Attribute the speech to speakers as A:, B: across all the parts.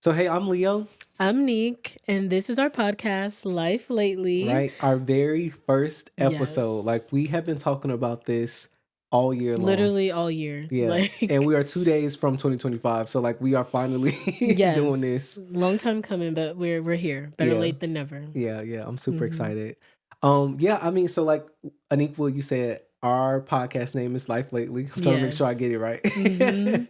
A: So, hey, I'm Leo,
B: I'm Niq, and this is our podcast, Life Lately.
A: right? Our very first episode. Like,
B: Yes.
A: we have been talking about this all year long.
B: Literally all year.
A: Yeah. And we are 2 days from 2025. So, like, we are finally doing
B: Yes.
A: this.
B: Long time coming, but we're here. Better
A: Yeah.
B: late than never.
A: Yeah. I'm super
B: Mhm.
A: excited. So, like, Aniq, you said our podcast name is Life Lately. I'm trying to make sure I
B: Yes.
A: get it right.
B: Mhm.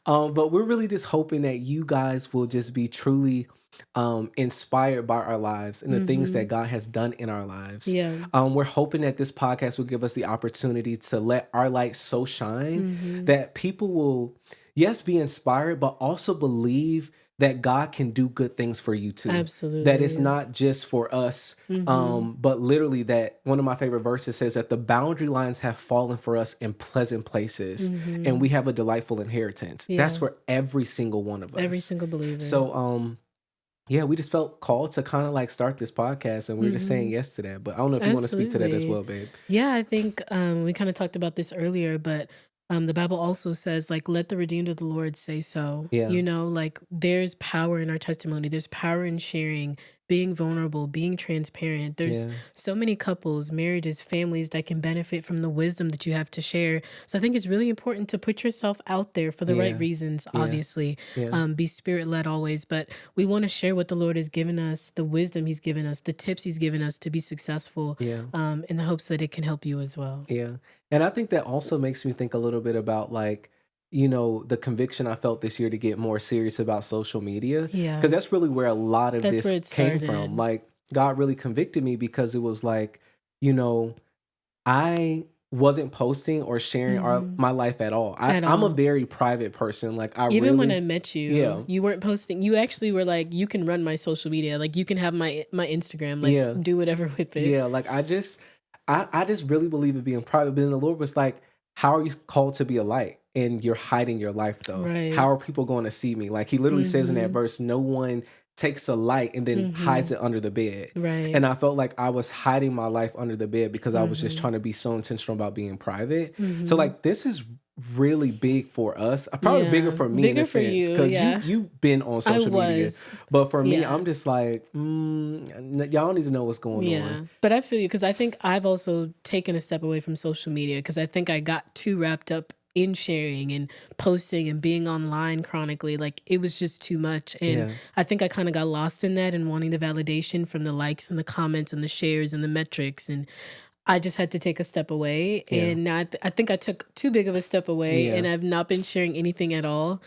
A: But we're really just hoping that you guys will just be truly inspired by our lives and the things that
B: Mhm.
A: God has done in our lives.
B: Yeah.
A: We're hoping that this podcast will give us the opportunity to let our light so shine
B: Mhm.
A: that people will, yes, be inspired, but also believe that God can do good things for you too. That it's
B: Absolutely.
A: not just for us,
B: Mhm.
A: but literally that one of my favorite verses says that the boundary lines have fallen for us in pleasant places and we
B: Mhm.
A: have a delightful inheritance. That's
B: Yeah.
A: for every single one of
B: Every
A: us.
B: single believer.
A: So, yeah, we just felt called to kind of like start this podcast and we were just saying
B: Mhm.
A: yes to that. But I don't know if you want to speak to that as
B: Absolutely.
A: well, babe.
B: Yeah, I think we kind of talked about this earlier, but the Bible also says, like, let the redeemed of the Lord say so.
A: Yeah.
B: Like there's power in our testimony, there's power in sharing, being vulnerable, being transparent. There's
A: Yeah.
B: so many couples, marriages, families that can benefit from the wisdom that you have to share. So I think it's really important to put yourself out there for the right
A: Yeah.
B: reasons,
A: Yeah.
B: obviously.
A: Yeah.
B: Be spirit led always, but we want to share what the Lord has given us, the wisdom He's given us, the tips He's given us to be successful,
A: Yeah.
B: in the hopes that it can help you as well.
A: Yeah. And I think that also makes me think a little bit about like, the conviction I felt this year to get more serious about social media.
B: Yeah,
A: Because that's really where a lot of
B: that's
A: this
B: where it
A: came from.
B: started.
A: Like, God really convicted me because it was like, you know, I wasn't posting or sharing
B: Hmm.
A: my life at all.
B: At
A: I'm a
B: all.
A: very private person. Like, I
B: Even when
A: really,
B: I met you,
A: yeah,
B: you weren't posting. You actually were like, you can run my social media. Like, you can have my Instagram. Like,
A: yeah.
B: do whatever with it.
A: Yeah, like I just really believe in being private. But then the Lord was like, how are you called to be a light? And you're hiding your life though.
B: Right.
A: How are people going to see me? Like he literally says in that
B: Mm-hmm.
A: verse, no one takes a light and then
B: Mm-hmm.
A: hides it under the bed.
B: Right.
A: And I felt like I was hiding my life under the bed because I was just
B: Mm-hmm.
A: trying to be so intentional about being private. So
B: Mm-hmm.
A: like this is really big for us. Probably bigger
B: Yeah.
A: for me in a
B: Bigger for
A: sense
B: you.
A: because
B: Yeah.
A: you've been on
B: I
A: social media.
B: was.
A: But for me,
B: Yeah.
A: I'm just like, y'all need to know what's going on.
B: Yeah, but I feel you because I think I've also taken a step away from social media because I think I got too wrapped up in sharing and posting and being online chronically. Like it was just too much. And
A: Yeah.
B: I think I kind of got lost in that and wanting the validation from the likes and the comments and the shares and the metrics. And I just had to take a step away.
A: Yeah.
B: And now I think I took too big of a step away and
A: Yeah.
B: I've not been sharing anything at all.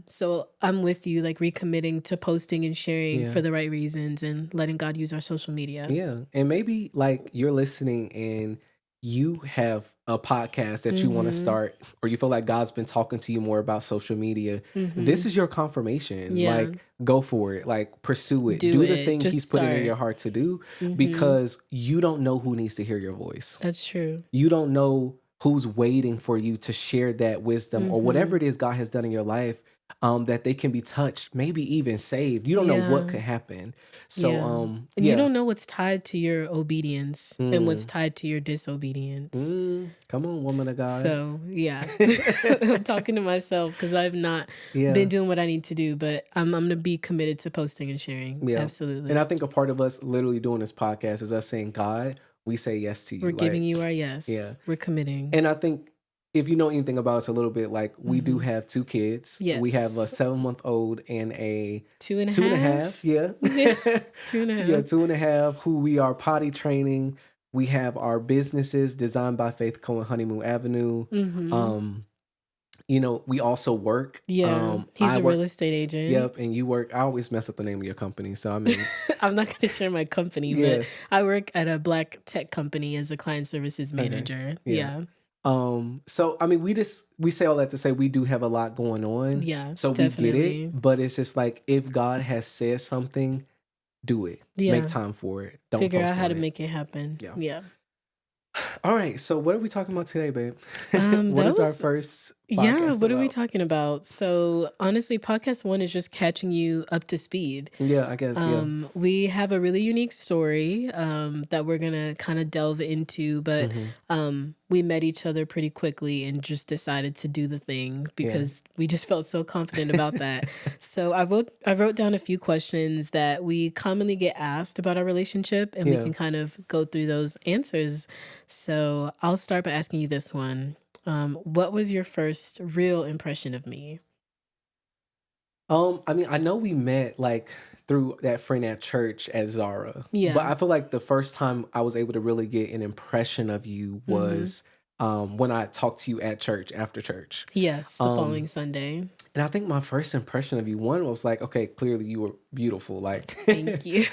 B: So I'm with you, like recommitting to posting and sharing
A: Yeah.
B: for the right reasons and letting God use our social media.
A: Yeah. And maybe like you're listening and you have a podcast that you want to
B: Mhm.
A: start, or you feel like God's been talking to you more about social media. This
B: Mhm.
A: is your confirmation.
B: Yeah.
A: Like, go for it. Like, pursue it.
B: Do
A: Do the
B: it.
A: thing
B: Just
A: He's putting in your
B: start.
A: heart to do
B: Mhm.
A: because you don't know who needs to hear your voice.
B: That's true.
A: You don't know who's waiting for you to share that wisdom or whatever
B: Mhm.
A: it is God has done in your life, that they can be touched, maybe even saved. You don't know what
B: Yeah.
A: could happen. So,
B: Yeah. And you
A: yeah.
B: don't know what's tied to your obedience and what's
A: Mm,
B: tied to your disobedience.
A: come on, woman of God.
B: So, yeah. I'm talking to myself because I've not been
A: Yeah,
B: doing what I need to do, but I'm going to be committed to posting and sharing.
A: yeah. And I
B: Absolutely.
A: think a part of us literally doing this podcast is us saying, God, we say yes to
B: We're
A: you.
B: giving
A: Like,
B: you our
A: yeah.
B: yes. We're committing.
A: And I think if you know anything about us a little bit, like we do
B: Mhm.
A: have two kids. We have a
B: Yes.
A: 7-month-old and a
B: Two and a
A: 2.5.
B: half.
A: Yeah.
B: Yeah. Two and a
A: Yeah,
B: half.
A: 2.5, who we are potty training. We have our businesses Designed by Faith Cohen Honeymoon Avenue.
B: Mhm.
A: Um, we also work.
B: Yeah, he's
A: I
B: a real
A: work,
B: estate agent.
A: yep, and you work. I always mess up the name of your company. So I mean,
B: I'm not gonna share my company, but
A: yeah.
B: I work at a black tech company as a client services
A: Okay.
B: manager.
A: Yeah.
B: Yeah.
A: So I mean, we say all that to say we do have a lot going on.
B: Yeah,
A: So we get it,
B: definitely.
A: but it's just like if God has said something, do it. Make
B: Yeah.
A: time for it. Don't
B: Figure out how
A: postpone
B: to
A: it.
B: make it happen.
A: Yeah.
B: Yeah.
A: All right, so what are we talking about today, babe? What
B: That
A: is our
B: was
A: first
B: Yeah,
A: podcast
B: what are we
A: about?
B: talking about? So, honestly, podcast 1 is just catching you up to speed.
A: Yeah, I guess, yeah.
B: We have a really unique story that we're gonna kind of delve into, but
A: Mhm.
B: we met each other pretty quickly and just decided to do the thing
A: Yeah.
B: because we just felt so confident about that. So I wrote down a few questions that we commonly get asked about our relationship, and we
A: Yeah.
B: can kind of go through those answers. So I'll start by asking you this one. What was your first real impression of me?
A: I mean, I know we met, like, through that friend at church at Zara, but
B: Yeah.
A: I feel like the first time I was able to really get an impression of you
B: Mm-hmm.
A: was, when I talked to you at church, after church.
B: Yes, the following
A: Um,
B: Sunday.
A: and I think my first impression of you, one was like, okay, clearly you were beautiful, like,
B: Thank you.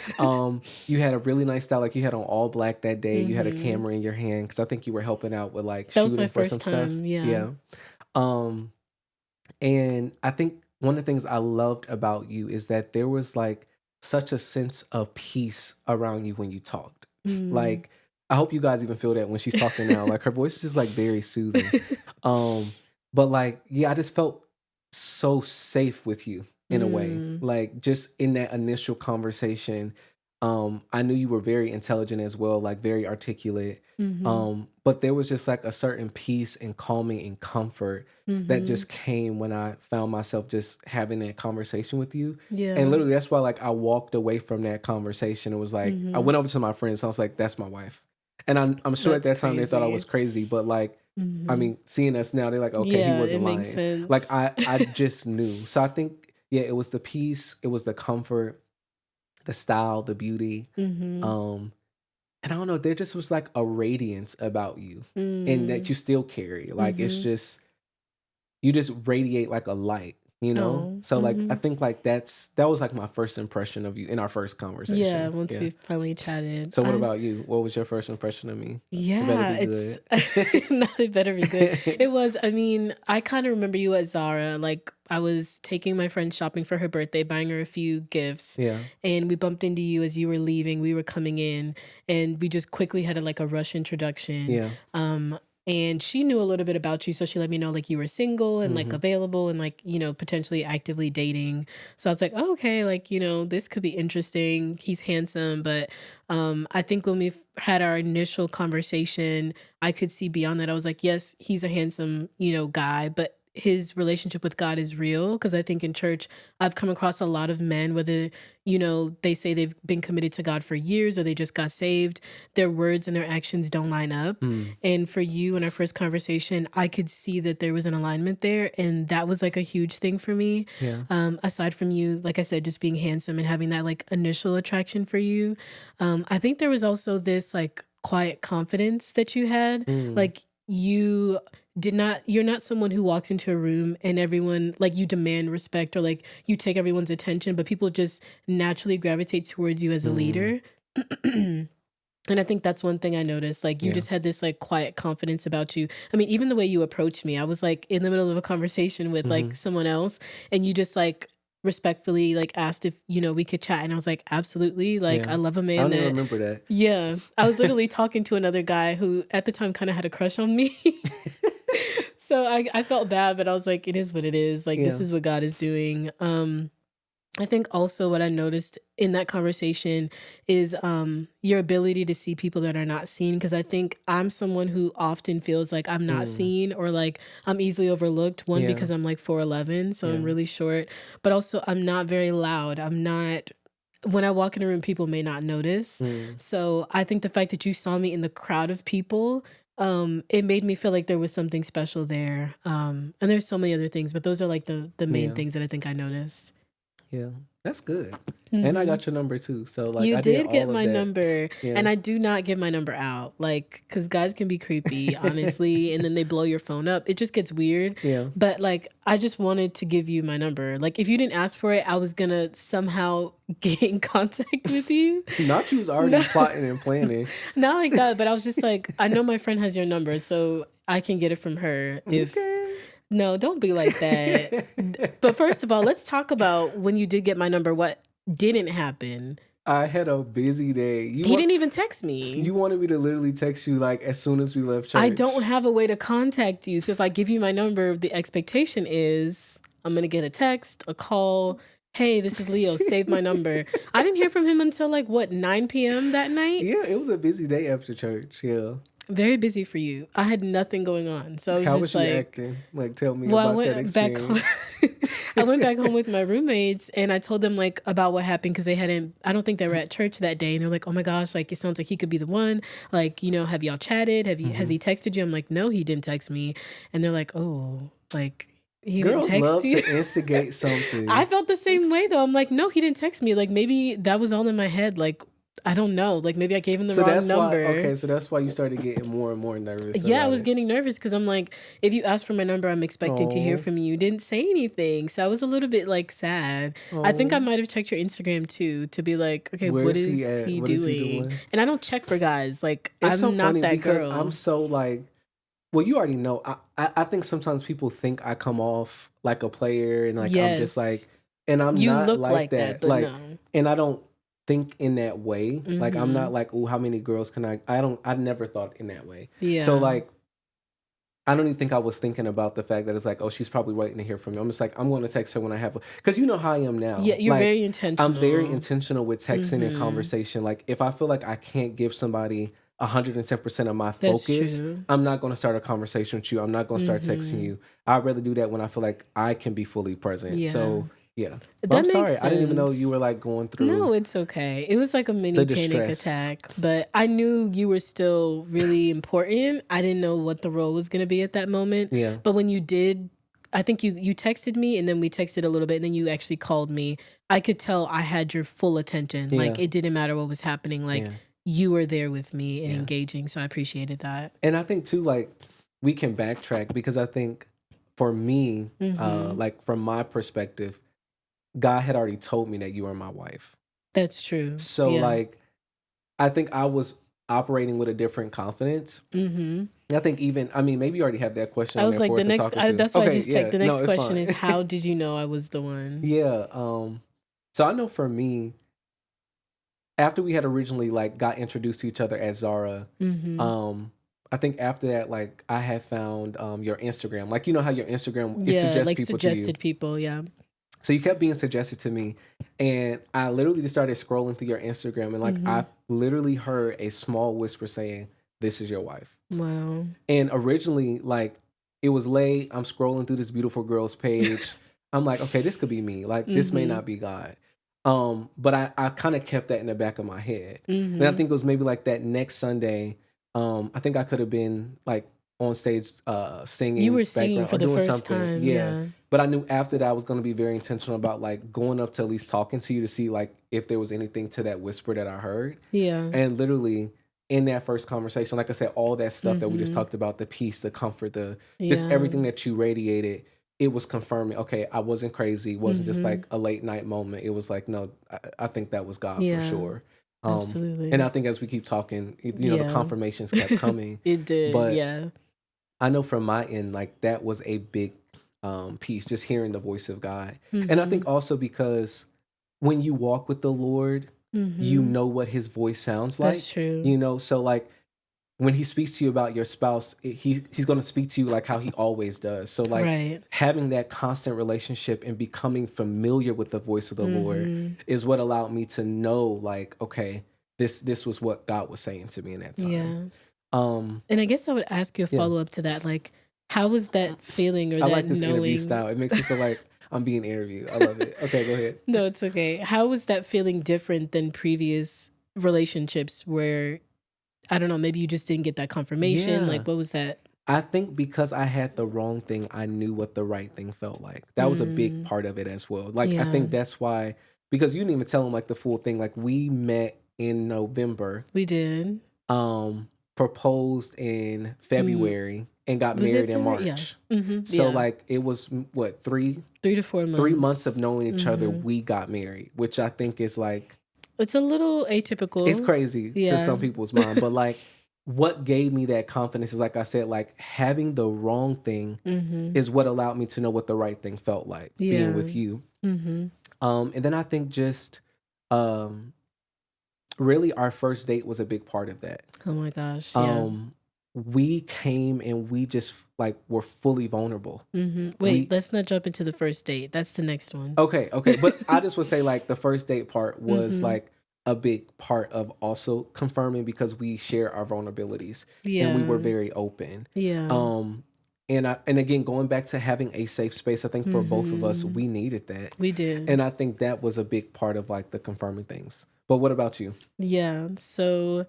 A: you had a really nice style, like, you had on all black that day, you had a
B: Mm-hmm.
A: camera in your hand because I think you were helping out with, like,
B: That was my
A: shooting for
B: first
A: some stuff.
B: time. Yeah.
A: Yeah. Um And I think one of the things I loved about you is that there was like such a sense of peace around you when you talked.
B: Mm.
A: Like, I hope you guys even feel that when she's talking now. Like her voice is like very soothing. Um, but like, yeah, I just felt so safe with you in a way.
B: Mm.
A: Like just in that initial conversation, I knew you were very intelligent as well, like very articulate.
B: Mhm.
A: But there was just like a certain peace and calming and comfort that
B: Mhm.
A: just came when I found myself just having that conversation with you. And
B: Yeah.
A: literally that's why like I walked away from that conversation. It was like I
B: Mhm.
A: went over to my friends, I was like, that's my wife. And I'm sure at
B: That's
A: that time they thought I was
B: crazy.
A: crazy, but like I
B: Mhm.
A: mean, seeing us now, they're like, okay, he
B: Yeah, it
A: wasn't
B: makes
A: lying. Like
B: sense.
A: I just knew. So I think, yeah, it was the peace, it was the comfort, the style, the beauty.
B: Mhm.
A: Um, and I don't know, there just was like a radiance about you and that
B: Mm.
A: you still carry. Like it's
B: Mhm.
A: just you just radiate like a light, you know?
B: Oh.
A: So like I
B: Mhm.
A: think like that was like my first impression of you in our first
B: Yeah,
A: conversation.
B: once
A: Yeah.
B: we finally chatted.
A: So what about you? What was your first impression of me? It better
B: Yeah,
A: be
B: it's
A: good.
B: not it better be good. It was, I mean, I kind of remember you at Zara. Like I was taking my friend shopping for her birthday, buying her a few gifts,
A: Yeah.
B: and we bumped into you as you were leaving. We were coming in, and we just quickly had like a rush introduction.
A: Yeah.
B: Um and she knew a little bit about you, so she let me know like you were single and like
A: Mhm.
B: available and like, potentially actively dating. So I was like, oh, okay, like, this could be interesting. He's handsome, but I think when we had our initial conversation, I could see beyond that. I was like, yes, he's a handsome, guy, but his relationship with God is real. Cause I think in church, I've come across a lot of men, whether, they say they've been committed to God for years or they just got saved, their words and their actions don't line up.
A: Mm.
B: And for you, in our first conversation, I could see that there was an alignment there. And that was like a huge thing for me.
A: Yeah.
B: Aside from you, like I said, just being handsome and having that like initial attraction for you. I think there was also this like quiet confidence that you had.
A: Mm.
B: Like you're not someone who walks into a room and everyone like you demand respect or like you take everyone's attention, but people just naturally gravitate towards you as a
A: Mm.
B: leader. And I think that's one thing I noticed. Like you
A: Yeah.
B: just had this like quiet confidence about you. I mean, even the way you approached me, I was like in the middle of a conversation with like
A: Mhm.
B: someone else, and you just like respectfully like asked if we could chat, and I was like, absolutely. Like I
A: Yeah.
B: love a
A: I
B: man
A: don't even
B: that.
A: remember that.
B: Yeah, I was literally talking to another guy who at the time kind of had a crush on me. So I felt bad, but I was like, it is what it is. Like this
A: Yeah.
B: is what God is doing. I think also what I noticed in that conversation is your ability to see people that are not seen. Because I think I'm someone who often feels like I'm not
A: Mm.
B: seen or like I'm easily overlooked. One,
A: Yeah.
B: because I'm like 4'11, so I'm
A: Yeah.
B: really short, but also I'm not very loud. I'm not. When I walk in a room, people may not notice.
A: Mm.
B: So I think the fact that you saw me in the crowd of people, it made me feel like there was something special there. And there's so many other things, but those are like the main
A: Yeah.
B: things that I think I noticed.
A: Yeah. That's good. And I
B: Mhm.
A: got your number too. So like
B: You
A: I did
B: did get
A: all of
B: my
A: that.
B: number,
A: Yeah.
B: and I do not give my number out, like, cause guys can be creepy, honestly, and then they blow your phone up. It just gets weird.
A: Yeah.
B: But like, I just wanted to give you my number. Like, if you didn't ask for it, I was gonna somehow get in contact with you.
A: Not you was already
B: No,
A: plotting and planning.
B: not like that, but I was just like, I know my friend has your number, so I can get it from her if.
A: Okay.
B: No, don't be like that. But first of all, let's talk about when you did get my number. What didn't happen?
A: I had a busy day.
B: He didn't even text me.
A: You wanted me to literally text you like as soon as we left church.
B: I don't have a way to contact you. So if I give you my number, the expectation is I'm going to get a text, a call. Hey, this is Leo. Save my number. I didn't hear from him until like, what, 9 p.m. that night?
A: Yeah, it was a busy day after church. Yeah.
B: Very busy for you. I had nothing going on. So I was
A: How
B: just
A: was you
B: like,
A: acting? Like, tell me
B: well, I
A: about that
B: went back home.
A: experience.
B: I went back home with my roommates and I told them like about what happened because they hadn't, I don't think they were at church that day. And they're like, oh my gosh, like it sounds like he could be the one. Like, you know, have y'all chatted? Has he texted you? I'm like, no, he didn't text me. And they're like, oh, like he didn't
A: Girls
B: text
A: love
B: you.
A: to instigate something.
B: I felt the same way though. I'm like, no, he didn't text me. Like maybe that was all in my head. Like, I don't know. Like maybe I gave him the wrong number.
A: Okay, so that's why you started getting more and more nervous.
B: Yeah, I was getting nervous because I'm like, if you ask for my number, I'm expecting to hear from you. You didn't say anything. So I was a little bit like sad. I think I might have checked your Instagram too to be like, okay, what is he doing? And I don't check for guys. Like
A: it's
B: I'm
A: so
B: not
A: funny
B: that
A: because
B: girl.
A: I'm so like, well, you already know. I think sometimes people think I come off like a player and like I'm just like, and I'm
B: you
A: not
B: look
A: like that.
B: but
A: like,
B: no.
A: And I don't think in that way. Like I'm not like, oh, how many girls can I never thought in that way.
B: Yeah.
A: So like I don't even think I was thinking about the fact that it's like, oh, she's probably waiting to hear from me. I'm just like, I'm going to text her when I have because you know how I am now.
B: Yeah, you're
A: like,
B: very intentional.
A: I'm very intentional with texting and conversation. Like if I feel like I can't give somebody 110% of my focus, I'm not going to start a conversation with you. I'm not going to start texting you. I'd rather do that when I feel like I can be fully present. Yeah. So yeah. But I'm sorry. Sense. I didn't even know you were like going through.
B: No, it's okay. It was like a mini panic attack, but I knew you were still really important. I didn't know what the role was going to be at that moment.
A: Yeah.
B: But when you did, I think you texted me and then we texted a little bit and then you actually called me. I could tell I had your full attention. Yeah. Like it didn't matter what was happening. Like you were there with me and engaging. So I appreciated that.
A: And I think too, like we can backtrack because I think for me, like from my perspective, God had already told me that you are my wife.
B: That's true.
A: So like, I think I was operating with a different confidence. I think maybe you already have that question.
B: I was like, the next, that's why I just checked. The next question is, how did you know I was the one?
A: Yeah. So I know for me, after we had originally like got introduced to each other as Zara, I think after that, like I had found your Instagram. Like you know how your Instagram suggests
B: like
A: people
B: suggested
A: to you.
B: people, yeah.
A: So you kept being suggested to me, and I literally just started scrolling through your Instagram, and like I literally heard a small whisper saying, "This is your wife."
B: Wow.
A: And originally, like it was late. I'm scrolling through this beautiful girl's page. I'm like, okay, this could be me. Like this may not be God. But I kind of kept that in the back of my head. And I think it was maybe like that next Sunday. I think I could have been like on stage singing.
B: You were singing for the first time. Yeah.
A: But I knew after that I was going to be very intentional about like going up to at least talking to you to see like if there was anything to that whisper that I heard. Yeah. And literally in that first conversation, like I said, all that stuff that we just talked about, the peace, the comfort, just everything that you radiated, it was confirming, okay, I wasn't crazy. It wasn't just like a late night moment. It was like, no, I think that was God for sure.
B: Absolutely.
A: And I think as we keep talking, you know, the confirmations kept coming.
B: It did,
A: but I know from my end, like that was a big piece, just hearing the voice of God. And I think also because when you walk with the Lord, you know what his voice sounds like.
B: That's true.
A: You know, so like when he speaks to you about your spouse, he's going to speak to you like how he always does. So like having that constant relationship and becoming familiar with the voice of the Lord is what allowed me to know like, okay, this was what God was saying to me in that time.
B: Yeah. And I guess I would ask you a follow up to that. Like, how was that feeling or that
A: like this
B: knowing?
A: Interview style. It makes me feel like I'm being interviewed. I love it. Okay, go ahead.
B: No, it's okay. How was that feeling different than previous relationships where, I don't know, maybe you just didn't get that confirmation? Like, what was that?
A: I think because I had the wrong thing, I knew what the right thing felt like. That was a big part of it as well. Like, I think that's why, because you didn't even tell him like the full thing. Like, we met in November.
B: We did.
A: Proposed in February and got married in March. So like it was what 3 to 4 months. 3 months of knowing each other, we got married, which I think is like,
B: it's a little atypical.
A: It's crazy to some people's mind, but like what gave me that confidence is, like I said, like having the wrong thing is what allowed me to know what the right thing felt like being with you. And then I think just really our first date was a big part of that.
B: Oh my gosh. Yeah.
A: We came and we just like were fully vulnerable.
B: Wait, let's not jump into the first date. That's the next one.
A: Okay. But I just would say like the first date part was like a big part of also confirming because we share our vulnerabilities and we were very open.
B: Yeah.
A: And again, going back to having a safe space, I think for both of us, we needed that.
B: We did.
A: And I think that was a big part of like the confirming things. But what about you?
B: Yeah. So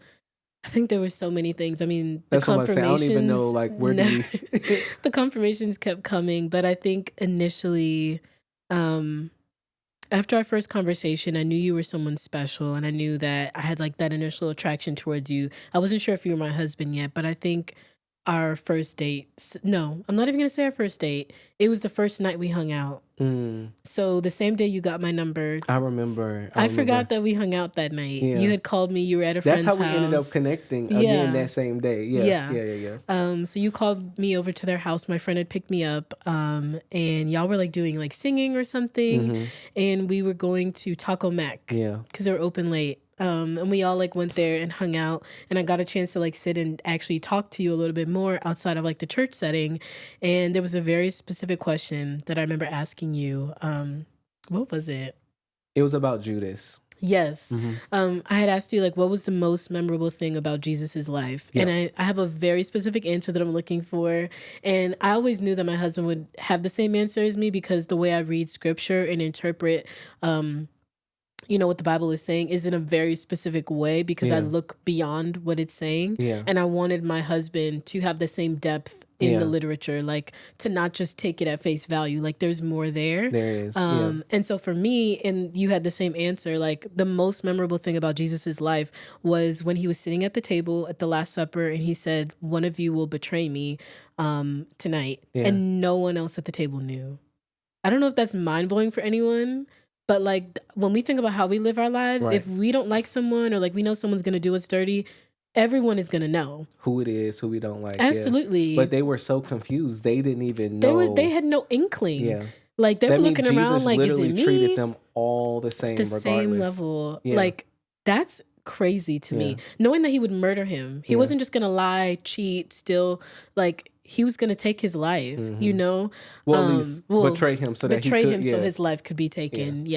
B: I think there were so many things. I mean, the
A: That's what I'm saying. I don't even know like where do we
B: the confirmations kept coming, but I think initially, after our first conversation, I knew you were someone special, and I knew that I had like that initial attraction towards you. I wasn't sure if you were my husband yet, but I think our first date, no, I'm not even gonna say our first date. It was the first night we hung out. So the same day you got my number.
A: I rember.
B: I forgot that we hung out that night.
A: Yeah.
B: You had called me. You were at a friend's house.
A: That's how we ended up connecting again that same day. Yeah.
B: So you called me over to their house. My friend had picked me up, and y'all were like doing like singing or something, and we were going to Taco Mac.
A: Yeah,
B: because they were open late. And we all like went there and hung out, and I got a chance to like sit and actually talk to you a little bit more outside of like the church setting. And there was a very specific question that I remember asking you. What was it?
A: It was about Judas.
B: Yes. I had asked you like, what was the most memorable thing about Jesus's life?
A: Yeah.
B: And I have a very specific answer that I'm looking for. And I always knew that my husband would have the same answer as me because the way I read scripture and interpret, what the Bible is saying is in a very specific way because I look beyond what it's saying. And I wanted my husband to have the same depth in the literature, like to not just take it at face value, like there's more there.
A: There is.
B: And so for me, and you had the same answer, like the most memorable thing about Jesus's life was when he was sitting at the table at the Last Supper and he said, one of you will betray me tonight. And no one else at the table knew. I don't know if that's mind-blowing for anyone, but like when we think about how we live our lives, if we don't like someone or like we know someone's going to do us dirty, everyone is going to know
A: who it is, who we don't like.
B: Absolutely.
A: But they were so confused. They didn't even know.
B: They had no inkling. Like they were looking around like, is it me?
A: Jesus literally treated them all the same regardless.
B: Same level. Like that's crazy to me. Knowing that he would murder him. He wasn't just going to lie, cheat, steal, like he was going to take his life,
A: Well, at least betray him so that he could,
B: so his life could be taken.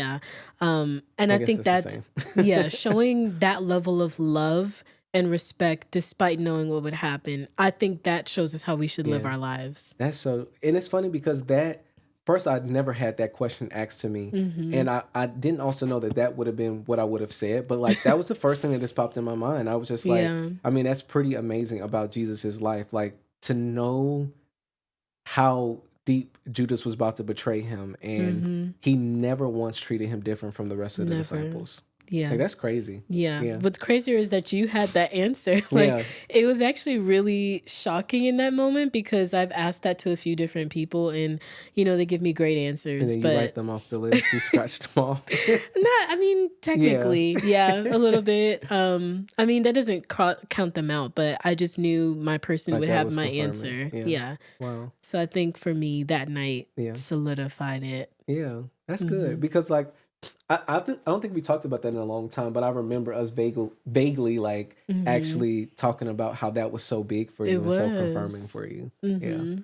B: And I think that's showing that level of love and respect despite knowing what would happen. I think that shows us how we should live our lives.
A: That's so, and it's funny because first I'd never had that question asked to me. And I didn't also know that would have been what I would have said, but like that was the first thing that just popped in my mind. I was just like, I mean, that's pretty amazing about Jesus's life. Like to know how deep Judas was about to betray him and he never once treated him different from the rest of the disciples. Like that's crazy.
B: What's crazier is that you had that answer. Like it was actually really shocking in that moment because I've asked that to a few different people and they give me great answers.
A: And then you write them off the list. You scratched them off.
B: Technically, a little bit. I mean that doesn't count them out, but I just knew my person like would have my answer. Wow. So I think for me that night solidified it.
A: Yeah, that's good because like. I don't think we talked about that in a long time, but I remember us vaguely like actually talking about how that was so big for you and so confirming for you. Yeah.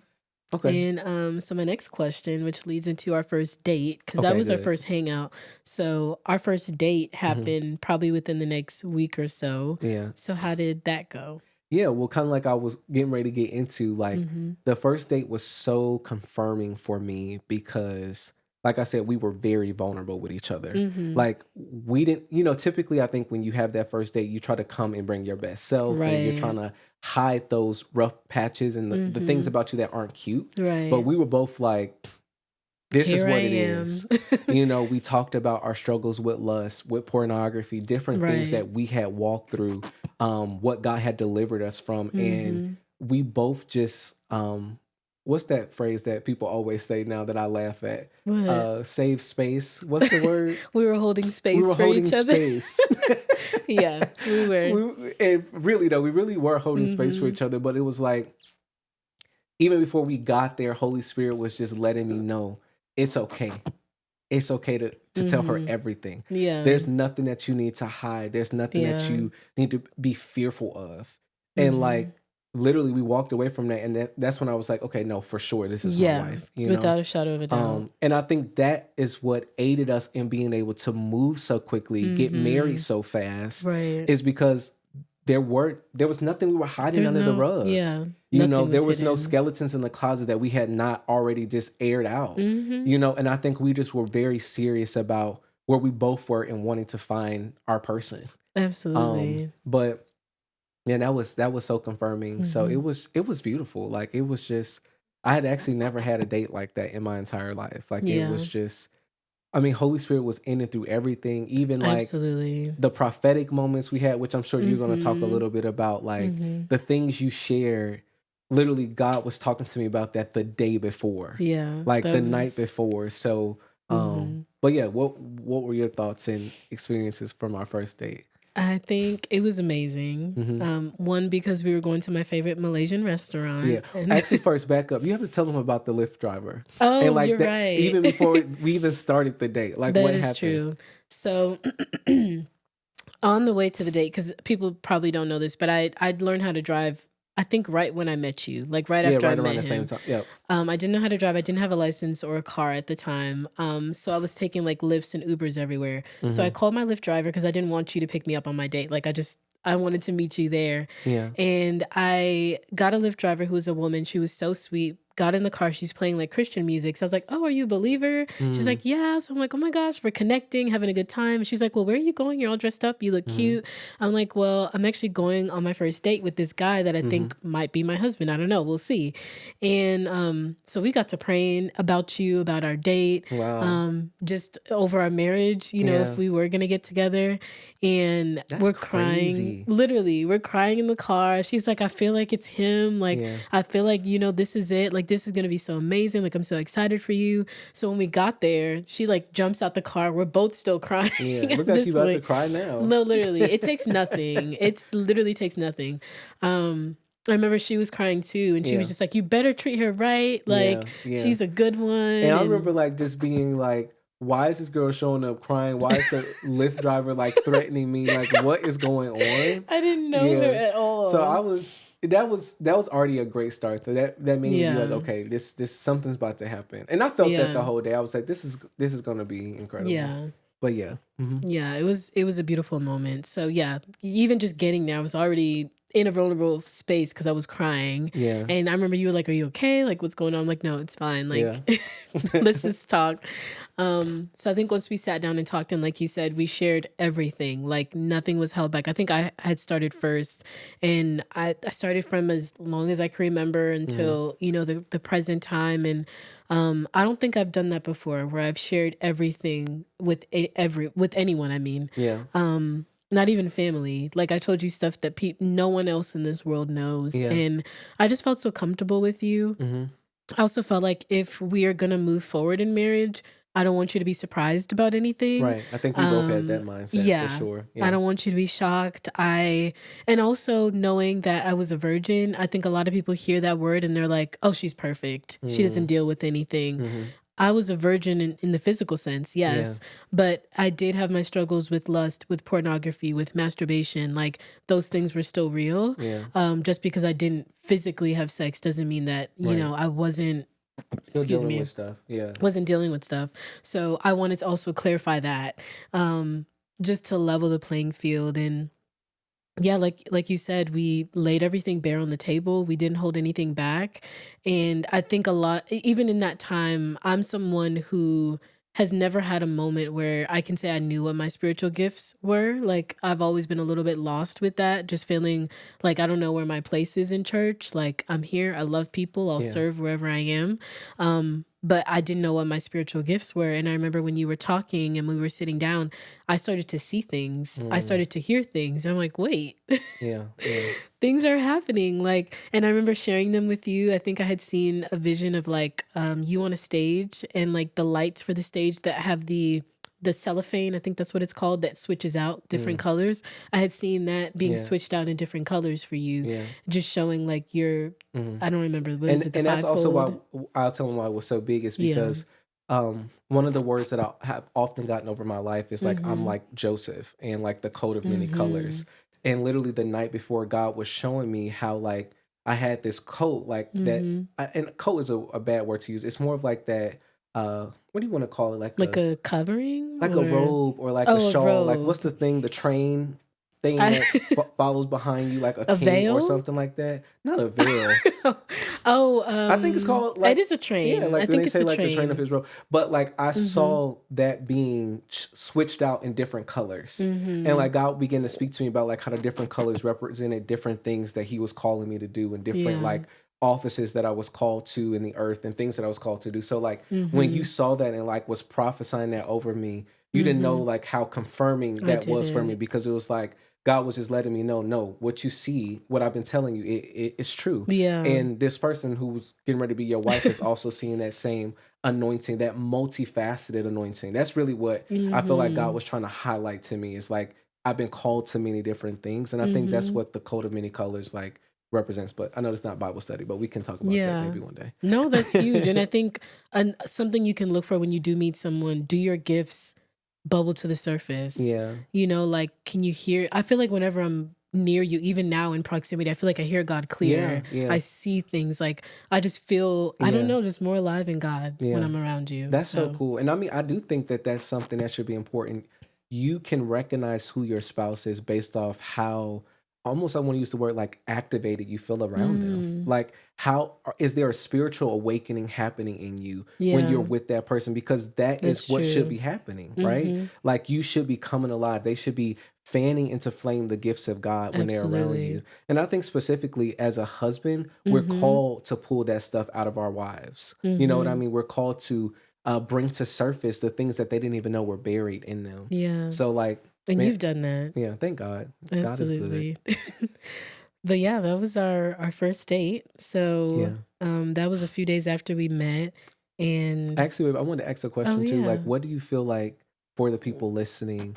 A: Okay.
B: And so my next question, which leads into our first date, because that was our first hangout. So our first date happened probably within the next week or so.
A: Yeah.
B: So how did that go?
A: Yeah, well, kind of like I was getting ready to get into, like the first date was so confirming for me because like I said, we were very vulnerable with each other. Like we didn't, typically I think when you have that first date, you try to come and bring your best self and you're trying to hide those rough patches and the things about you that aren't cute.
B: Right.
A: But we were both like, this is what it is. We talked about our struggles with lust, with pornography, different things that we had walked through, what God had delivered us from. And we both just, what's that phrase that people always say now that I laugh at? Save space. What's the word?
B: We were holding space for each other.
A: Space.
B: Yeah, we were.
A: And really though, we really were holding space for each other. But it was like, even before we got there, Holy Spirit was just letting me know it's okay. it's okay to tell her everything.
B: Yeah.
A: There's nothing that you need to hide. There's nothing that
B: Yeah.
A: you need to be fearful of. And like literally we walked away from that, and that's when I was like, okay, no, for sure, this is my wife, you know?
B: Without a shadow of a doubt.
A: And I think that is what aided us in being able to move so quickly, get married so fast,
B: Right.
A: is because there was nothing we were hiding under the rug.
B: Yeah.
A: You know, there was no skeletons in the closet that we had not already just aired out. You know, and I think we just were very serious about where we both were in wanting to find our person.
B: Absolutely.
A: But yeah, that was so confirming. So it was beautiful. Like it was just, I had actually never had a date like that in my entire life. Like it was just, I mean, Holy Spirit was in and through everything, even like the prophetic moments we had, which I'm sure you're going to talk a little bit about, like the things you shared. Literally, God was talking to me about that the day before.
B: Yeah.
A: Like the night before. So, but yeah, what were your thoughts and experiences from our first date?
B: I think it was amazing. One, because we were going to my favorite Malaysian restaurant.
A: Yeah. Actually, first, back up. You have to tell them about the Lyft driver.
B: Oh,
A: and like
B: you're
A: that,
B: right.
A: Even before we even started the date. Like
B: that
A: what
B: is
A: happened?
B: True. So on the way to the date, because people probably don't know this, but I'd learned how to drive, I think right when I met you, like right after I met
A: around
B: him.
A: the same time. Yep.
B: I didn't know how to drive. I didn't have a license or a car at the time. So I was taking like Lyfts and Ubers everywhere. So I called my Lyft driver because I didn't want you to pick me up on my date. Like I wanted to meet you there.
A: Yeah.
B: And I got a Lyft driver who was a woman. She was so sweet. Got in the car. She's playing like Christian music. So I was like, oh, are you a believer? She's like, yeah. So I'm like, oh my gosh, we're connecting, having a good time. She's like, well, where are you going? You're all dressed up. You look cute. I'm like, well, I'm actually going on my first date with this guy that I think might be my husband. I don't know. We'll see. And so we got to praying about you, about our date, just over our marriage, you know, if we were going to get together. And we're crying. Literally, we're crying in the car. She's like, I feel like it's him. Like, I feel like, you know, this is it. Like, this is going to be so amazing. Like, I'm so excited for you. So when we got there, she like jumps out the car. We're both still crying.
A: Yeah, look like you about to cry now.
B: No, literally. It takes nothing. It literally takes nothing. I remember she was crying too. And she was just like, you better treat her right. Like, she's a good one.
A: And I remember like just being like, why is this girl showing up crying? Why is the Lyft driver like threatening me? Like, what is going on?
B: I didn't know her at all.
A: So that was already a great start. So that made me be like, okay, this something's about to happen. And I felt that the whole day. I was like, this is gonna be incredible.
B: Yeah.
A: But yeah.
B: Yeah, it was a beautiful moment. So yeah, even just getting there, I was already in a vulnerable space because I was crying.
A: Yeah.
B: And I remember you were like, are you okay? Like, what's going on? I'm like, no, it's fine. Like, let's just talk. So I think once we sat down and talked, and like you said, we shared everything. Like, nothing was held back. I think I had started first, and I started from as long as I can remember until, you know, the present time. And I don't think I've done that before, where I've shared everything with anyone. I mean, not even family. Like, I told you stuff that no one else in this world knows, and I just felt so comfortable with you. I also felt like if we are gonna move forward in marriage, I don't want you to be surprised about anything.
A: Right. I think we both had that mindset for sure. Yeah.
B: I don't want you to be shocked. And also knowing that I was a virgin, I think a lot of people hear that word and they're like, oh, she's perfect. She doesn't deal with anything. I was a virgin in the physical sense, yes. But I did have my struggles with lust, with pornography, with masturbation. Like, those things were still real. Just because I didn't physically have sex doesn't mean that, you know, I wasn't
A: dealing with stuff.
B: Wasn't dealing with stuff. So I wanted to also clarify that, just to level the playing field. And yeah, like you said, we laid everything bare on the table. We didn't hold anything back. And I think a lot, even in that time, I'm someone who has never had a moment where I can say I knew what my spiritual gifts were. Like, I've always been a little bit lost with that, just feeling like I don't know where my place is in church. Like, I'm here, I love people, I'll serve wherever I am. But I didn't know what my spiritual gifts were. And I remember when you were talking and we were sitting down, I started to see things. I started to hear things. I'm like, wait, things are happening. Like, and I remember sharing them with you. I think I had seen a vision of like you on a stage, and like the lights for the stage that have the cellophane, I think that's what it's called, that switches out different colors. I had seen that being switched out in different colors for you, just showing like your, I don't remember, what is it, the
A: and that's
B: fivefold?
A: also why I'll tell them why it was so big, is because one of the words that I have often gotten over my life is like, I'm like Joseph and like the coat of many colors. And literally the night before, God was showing me how like I had this coat like that. And coat is a bad word to use. It's more of like that. What do you want to call it?
B: Like a covering?
A: Like a robe or like a
B: Oh, a
A: shawl. Like what's
B: robe.
A: the thing? The train thing that follows behind you, like a
B: A
A: king or
B: veil?
A: something like that. Not a veil.
B: Oh,
A: I think it's called
B: it
A: like,
B: is a
A: yeah,
B: train.
A: like
B: I
A: then
B: think
A: they
B: it's
A: say
B: a
A: like the train of
B: train.
A: Israel. But like I saw that being switched out in different colors, and like God began to speak to me about like how the different colors represented different things that He was calling me to do, and different
B: Yeah.
A: like offices that I was called to in the earth, and things that I was called to do. So like when you saw that and like was prophesying that over me, you didn't know like how confirming
B: I
A: that was for me,
B: didn't.
A: because it was like God was just letting me know, no, what you see, what I've been telling you, it's true.
B: Yeah.
A: And this person who's getting ready to be your wife is also seeing that same anointing, that multifaceted anointing. That's really what I feel like God was trying to highlight to me. Is like I've been called to many different things, and I think that's what the coat of many colors like represents. But I know it's not Bible study, but we can talk about that maybe one day.
B: No, that's huge. And I think something you can look for when you do meet someone, do your gifts bubble to the surface?
A: Yeah.
B: You know, like, can you hear? I feel like whenever I'm near you, even now in proximity, I feel like I hear God clear.
A: Yeah.
B: I see things like I just feel, I don't
A: Yeah.
B: know, just more alive in God when
A: Yeah.
B: I'm around you.
A: That's so
B: So,
A: cool. And I mean, I do think that that's something that should be important. You can recognize who your spouse is based off how, almost I want to use the word like activated you feel around them. Like how is there a spiritual awakening happening in you when you're
B: yeah,
A: with that person? Because that is
B: that's
A: what should
B: true.
A: be happening, right? Like you should be coming alive. They should be fanning into flame the gifts of God when they're around
B: Absolutely.
A: you. And I think specifically as a husband, we're called to pull that stuff out of our wives. You know what I mean? We're called to bring to surface the things that they didn't even know were buried in them.
B: Yeah.
A: So like,
B: And
A: man,
B: you've done that.
A: yeah, thank God. God is good.
B: Absolutely. But yeah, that was our first date. So
A: Yeah.
B: that was a few days after we met. And
A: Actually, I wanted to ask a
B: oh
A: question too. Like,
B: yeah.
A: what do you feel like for the people listening,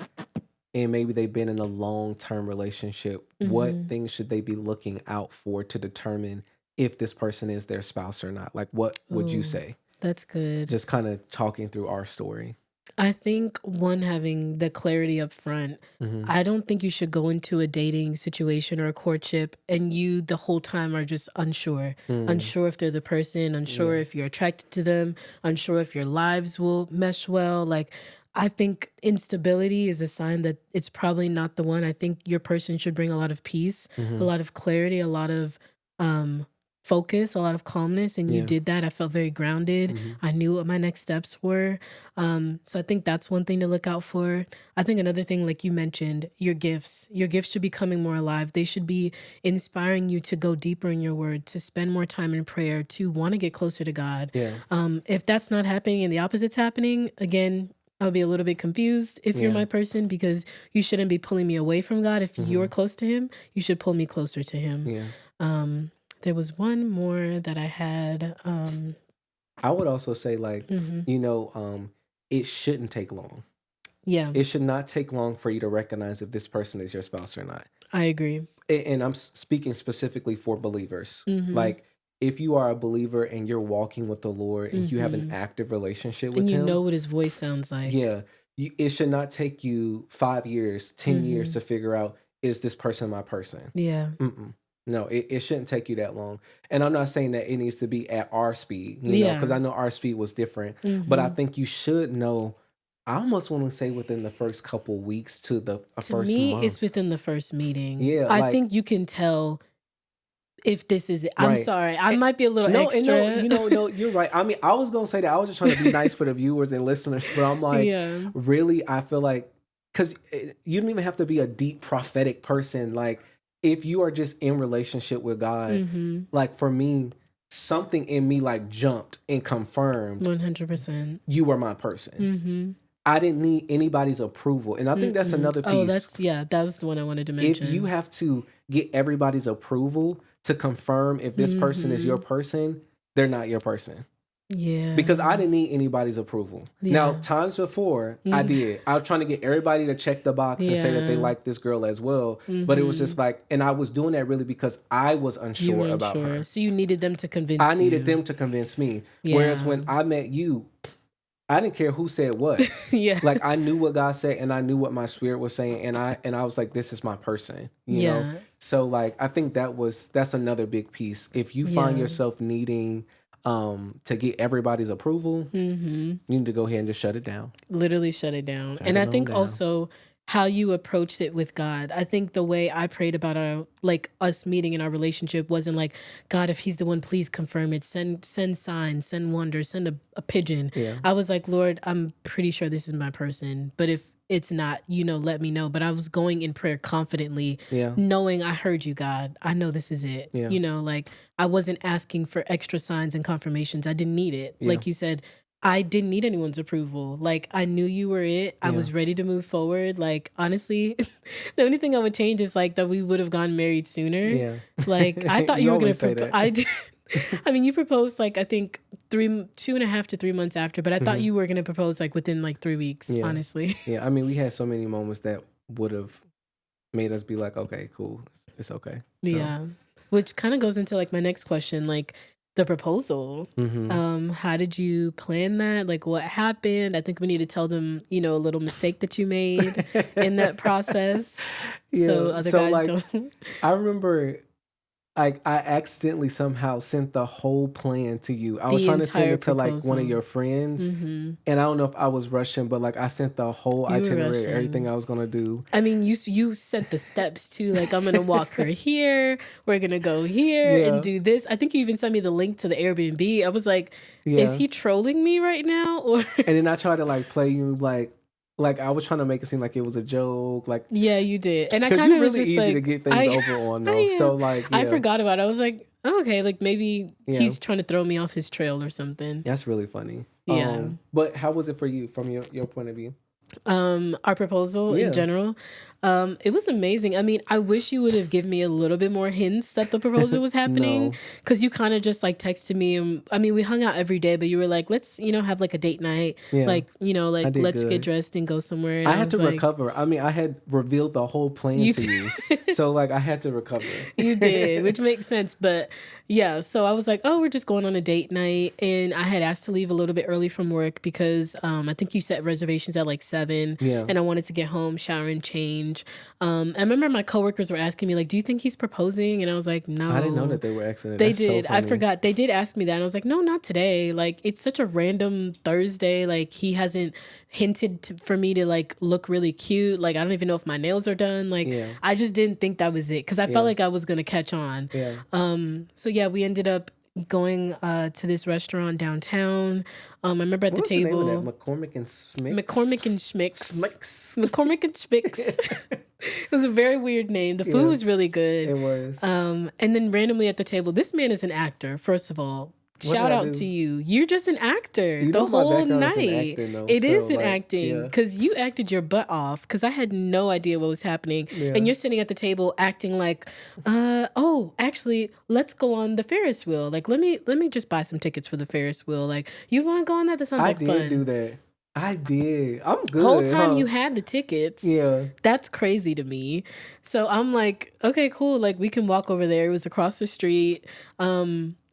A: and maybe they've been in a long-term relationship, what things should they be looking out for to determine if this person is their spouse or not? Like, what would you
B: Oh,
A: say?
B: that's good.
A: Just kind of talking through our story.
B: I think one, having the clarity up front.
A: Mm-hmm.
B: I don't think you should go into a dating situation or a courtship and you the whole time are just unsure. Unsure if they're the person, unsure if you're attracted to them, unsure if your lives will mesh well. Like, I think instability is a sign that it's probably not the one. I think your person should bring a lot of peace, a lot of clarity, a lot of focus, a lot of calmness, and you
A: Yeah.
B: did that. I felt very grounded. I knew what my next steps were. So I think that's one thing to look out for. I think another thing, like you mentioned, your gifts. Your gifts should be coming more alive. They should be inspiring you to go deeper in your word, to spend more time in prayer, to want to get closer to God.
A: Yeah.
B: If that's not happening and the opposite's happening, again, I'll be a little bit confused if you're
A: Yeah.
B: my person, because you shouldn't be pulling me away from God. If you're close to Him, you should pull me closer to Him.
A: Yeah.
B: There was one more that I had.
A: I would also say like, it shouldn't take long.
B: Yeah,
A: It should not take long for you to recognize if this person is your spouse or not.
B: I agree.
A: And I'm speaking specifically for believers. Like, if you are a believer and you're walking with the Lord and you have an active relationship with
B: And you
A: Him,
B: know what His voice sounds like.
A: yeah, it should not take you 5 years, 10 years to figure out, is this person my person?
B: Yeah.
A: No, it shouldn't take you that long. And I'm not saying that it needs to be at our speed, because I know our speed was different. But I think you should know, I almost want to say within the first couple weeks to the
B: To
A: first
B: me,
A: month.
B: it's within the first meeting.
A: Yeah,
B: I
A: like,
B: think you can tell if this is it. I'm
A: right.
B: sorry. I might be a little
A: No,
B: extra.
A: and no, you're right. I mean, I was gonna say that I was just trying to be nice for the viewers and listeners, but I'm like,
B: Yeah.
A: really, I feel like, because you don't even have to be a deep prophetic person. Like, if you are just in relationship with God, like for me, something in me like jumped and confirmed
B: 100%.
A: you were my person. I didn't need anybody's approval, and I think that's another piece.
B: Oh, that was the one I wanted to mention.
A: If you have to get everybody's approval to confirm if this person is your person, they're not your person.
B: Yeah.
A: Because I didn't need anybody's approval. Now,
B: Yeah.
A: times before, I did. I was trying to get everybody to check the box and say that they
B: Yeah.
A: like this girl as well. But it was just like, and I was doing that really because I was
B: You
A: unsure
B: were
A: about
B: unsure.
A: her.
B: So you needed them to convince
A: I
B: you.
A: needed them to convince me. Whereas
B: Yeah.
A: when I met you, I didn't care who said what.
B: Yeah.
A: Like, I knew what God said, and I knew what my spirit was saying, and I was like, this is my person, you know?
B: Yeah.
A: So, like, I think that's another big piece. If you find
B: Yeah.
A: yourself needing to get everybody's approval, you need to go ahead and just shut it down.
B: Literally shut it down. And I think also how you approached it with God. I think the way I prayed about our, like, us meeting in our relationship wasn't like, God, if he's the one, please confirm it. Send signs, send wonders, send a pigeon.
A: Yeah.
B: I was like, Lord, I'm pretty sure this is my person. But if it's not, you know, let me know. But I was going in prayer confidently, knowing I heard you, God. I know this is it.
A: Yeah.
B: You know, like, I wasn't asking for extra signs and confirmations. I didn't need it. Like you said, I didn't need anyone's approval. Like, I knew you were it. I was ready to move forward. Like, honestly, the only thing I would change is like that we would have gotten married sooner.
A: Yeah.
B: Like, I thought you were going to propose.
A: I
B: did. I mean, you proposed like, I think 2.5 to 3 months after, but I thought you were going to propose like within like 3 weeks, honestly.
A: Yeah. I mean, we had so many moments that would have made us be like, okay, cool. It's okay. So.
B: Yeah. Which kind of goes into like my next question. Like, the proposal. How did you plan that? Like, what happened? I think we need to tell them, you know, a little mistake that you made in that process. So other guys like, don't.
A: I remember I accidentally somehow sent the whole plan to you. I was trying to send it to like one of your friends, and I don't know if I was rushing, but like I sent the whole itinerary, everything I was gonna do.
B: I mean, you set the steps too. Like, I'm gonna walk her here. We're gonna go here and do this. I think you even sent me the link to the Airbnb. I was like, is he trolling me right now? Or
A: and then I tried to like play you like I was trying to make it seem like it was a joke, like
B: you did, and I kind of
A: really
B: was just
A: easy
B: like,
A: to get things over on though. So like
B: I forgot about it. I was like, oh, okay, like maybe he's trying to throw me off his trail or something.
A: That's really funny.
B: Yeah,
A: but how was it for you from your point of view?
B: Our proposal in general, it was amazing. I mean, I wish you would have given me a little bit more hints that the proposal was happening, because you kind of just like texted me, and I mean, we hung out every day, but you were like, let's, you know, have like a date night, like, you know, like let's get dressed and go somewhere. And
A: I had to recover. I mean, I had revealed the whole plan to you, so like I had to recover.
B: You did, which makes sense. But yeah, so I was like, oh, we're just going on a date night, and I had asked to leave a little bit early from work because I think you set reservations at like 7, and I wanted to get home, shower, and change. I remember my coworkers were asking me like, do you think he's proposing? And I was like, no.
A: I didn't know that they were asking it.
B: They did. I forgot. They did ask me that, and I was like, no, not today. Like, it's such a random Thursday. Like, he hasn't hinted for me to like look really cute. Like, I don't even know if my nails are done. Like, I just didn't think that was it, because I felt like I was gonna catch on. So yeah, we ended up going to this restaurant downtown. I remember at the table.
A: The name of that? McCormick and Schmicks.
B: McCormick and Schmicks. McCormick and Schmicks. It was a very weird name. The food was really good.
A: It was.
B: And then randomly at the table, this man is an actor. First of all, shout out to you. You're just an actor the whole night. It is an acting, because you acted your butt off, because I had no idea what was happening. And you're sitting at the table acting like, oh, actually, let's go on the Ferris wheel. Like, let me just buy some tickets for the Ferris wheel. Like, you want to go on that? That sounds like fun.
A: I did do that. I did. I'm good.
B: The whole time you had the tickets.
A: Yeah.
B: That's crazy to me. So I'm like, okay, cool. Like, we can walk over there. It was across the street.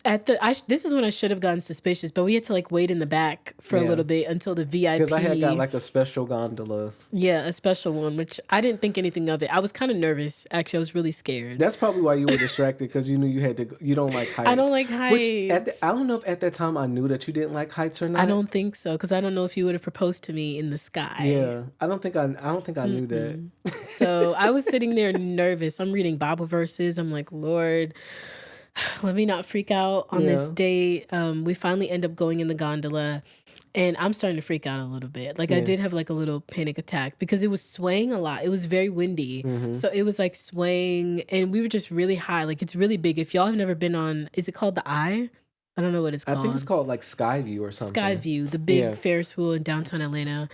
B: This is when I should have gotten suspicious, but we had to like wait in the back for a little bit until the VIP.
A: Because I had got like a special gondola.
B: Yeah, a special one, which I didn't think anything of it. I was kind of nervous. Actually, I was really scared.
A: That's probably why you were distracted, because you knew you had to. You don't like heights.
B: I don't like heights.
A: I don't know if at that time I knew that you didn't like heights or not.
B: I don't think so, because I don't know if you would have proposed to me in the sky.
A: Yeah, I don't think I knew that.
B: So I was sitting there nervous. I'm reading Bible verses. I'm like, Lord, let me not freak out on this date. We finally end up going in the gondola, and I'm starting to freak out a little bit. Like, I did have like a little panic attack, because it was swaying a lot. It was very windy. So it was like swaying, and we were just really high. Like, it's really big. If y'all have never been on, is it called the Eye? I don't know what it's called.
A: I think it's called like Skyview or something.
B: Skyview, the big Ferris wheel in downtown Atlanta.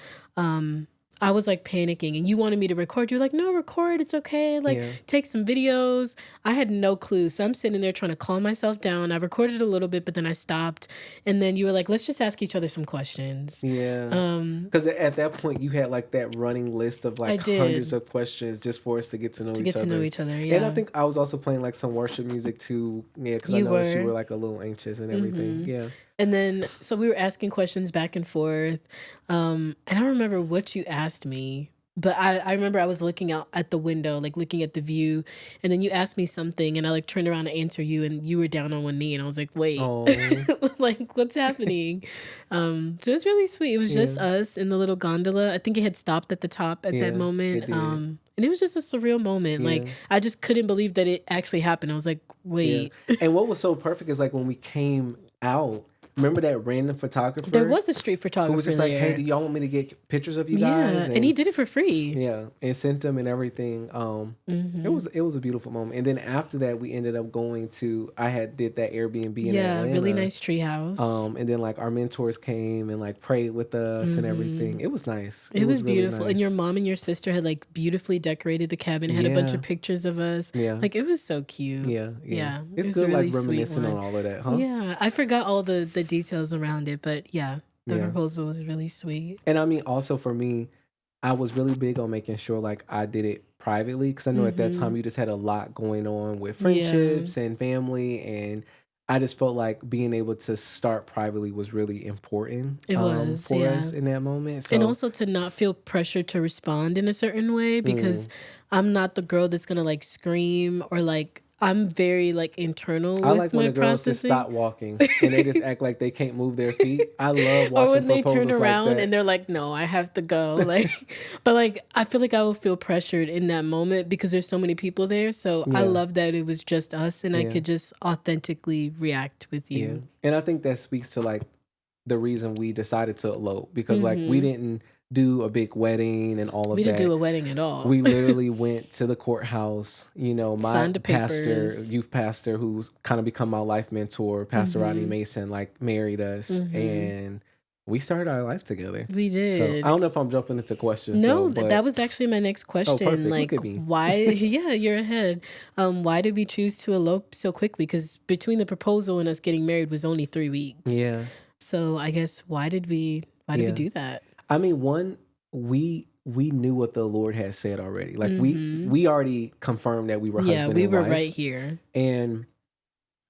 B: I was like panicking, and you wanted me to record. You're like, no, record. It's okay. Like, take some videos. I had no clue. So I'm sitting there trying to calm myself down. I recorded a little bit, but then I stopped. And then you were like, let's just ask each other some questions.
A: Yeah. Because at that point, you had like that running list of like hundreds of questions just for us to get to know each other.
B: Yeah.
A: And I think I was also playing like some worship music too. Yeah. Because I know you were like a little anxious and everything. Yeah.
B: And then, so we were asking questions back and forth. And I don't remember what you asked me, but I remember I was looking out at the window, like looking at the view. And then you asked me something and I like turned around to answer you and you were down on one knee. And I was like, wait,
A: Oh,
B: like what's happening? So it was really sweet. It was just
A: yeah,
B: us in the little gondola. I think it had stopped at the top at that
A: yeah,
B: moment.
A: it did.
B: And it was just a surreal moment. Like
A: Yeah,
B: I just couldn't believe that it actually happened. I was like,
A: yeah.
B: wait.
A: And what was so perfect is like when we came out, remember that random
B: There
A: photographer
B: was a street
A: who was
B: photographer
A: just like, "Hey, do
B: there.
A: y'all want me to get pictures of you guys?"
B: Yeah, and he
A: And
B: did it for free.
A: yeah, and sent them and everything.
B: Mhm.
A: It was a beautiful moment. And then after that, we ended up going to I had did that Airbnb in
B: Yeah, really
A: Atlanta.
B: nice treehouse.
A: And then like our mentors came and like prayed with us and everything.
B: Mhm.
A: It was nice. It
B: It
A: was
B: was
A: really
B: beautiful, and your
A: nice.
B: mom and your sister had, like, beautifully decorated the cabin, had a bunch of
A: Yeah,
B: pictures of us.
A: yeah,
B: Like, it was so cute.
A: yeah, yeah.
B: Yeah, it
A: It's
B: was a
A: good like
B: really sweet
A: reminiscing on
B: one.
A: all of that, huh?
B: Yeah, I forgot all the details around it, but yeah, the
A: Yeah.
B: proposal was really sweet.
A: And I mean, also for me, I was really big on making sure like I did it privately because I know at that time
B: Mhm.
A: you just had a lot going on with
B: Yeah,
A: friendships and family, and I just felt like being able to start privately was really important
B: it was,
A: for us
B: yeah.
A: in that moment.
B: And
A: So,
B: also to not feel pressure to respond in a certain way because
A: mm,
B: I'm not the girl that's gonna like scream or like I'm very like internal
A: I
B: with
A: like when
B: my
A: the girls just
B: processing.
A: stop walking and they just act like they can't move their feet. I love
B: Or
A: watching
B: when they turn
A: proposals like
B: around
A: that.
B: and they're like, no, I have to go. Like, but like, I feel like I will feel pressured in that moment because there's so many people there. So I
A: Yeah,
B: love that it was just us and I
A: yeah,
B: could just authentically react with
A: yeah.
B: you.
A: And I think that speaks to like the reason we decided to elope because like we
B: Hmm.
A: didn't do a big wedding and all
B: We
A: of
B: didn't do
A: that.
B: a wedding at all.
A: We literally went to the courthouse. You know, my
B: Signed the
A: pastor,
B: papers.
A: youth pastor, who's kind of become my life mentor, Pastor Rodney
B: Hmm.
A: Mason, like married us
B: Hmm.
A: and we started our life together.
B: We
A: So I
B: did.
A: don't know if I'm jumping into questions though,
B: No, that
A: but
B: was actually my next
A: oh,
B: question.
A: perfect. Look
B: Like,
A: at me.
B: why? Yeah, you're ahead. Why did we choose to elope so quickly? Because between the proposal and us getting married was only 3 weeks.
A: Yeah,
B: So I guess why did we
A: yeah.
B: do that?
A: I mean, one, we knew what the Lord had said already. Like
B: Mhm.
A: we already confirmed that we were
B: Yeah,
A: husband
B: we
A: and
B: were right
A: wife,
B: here.
A: and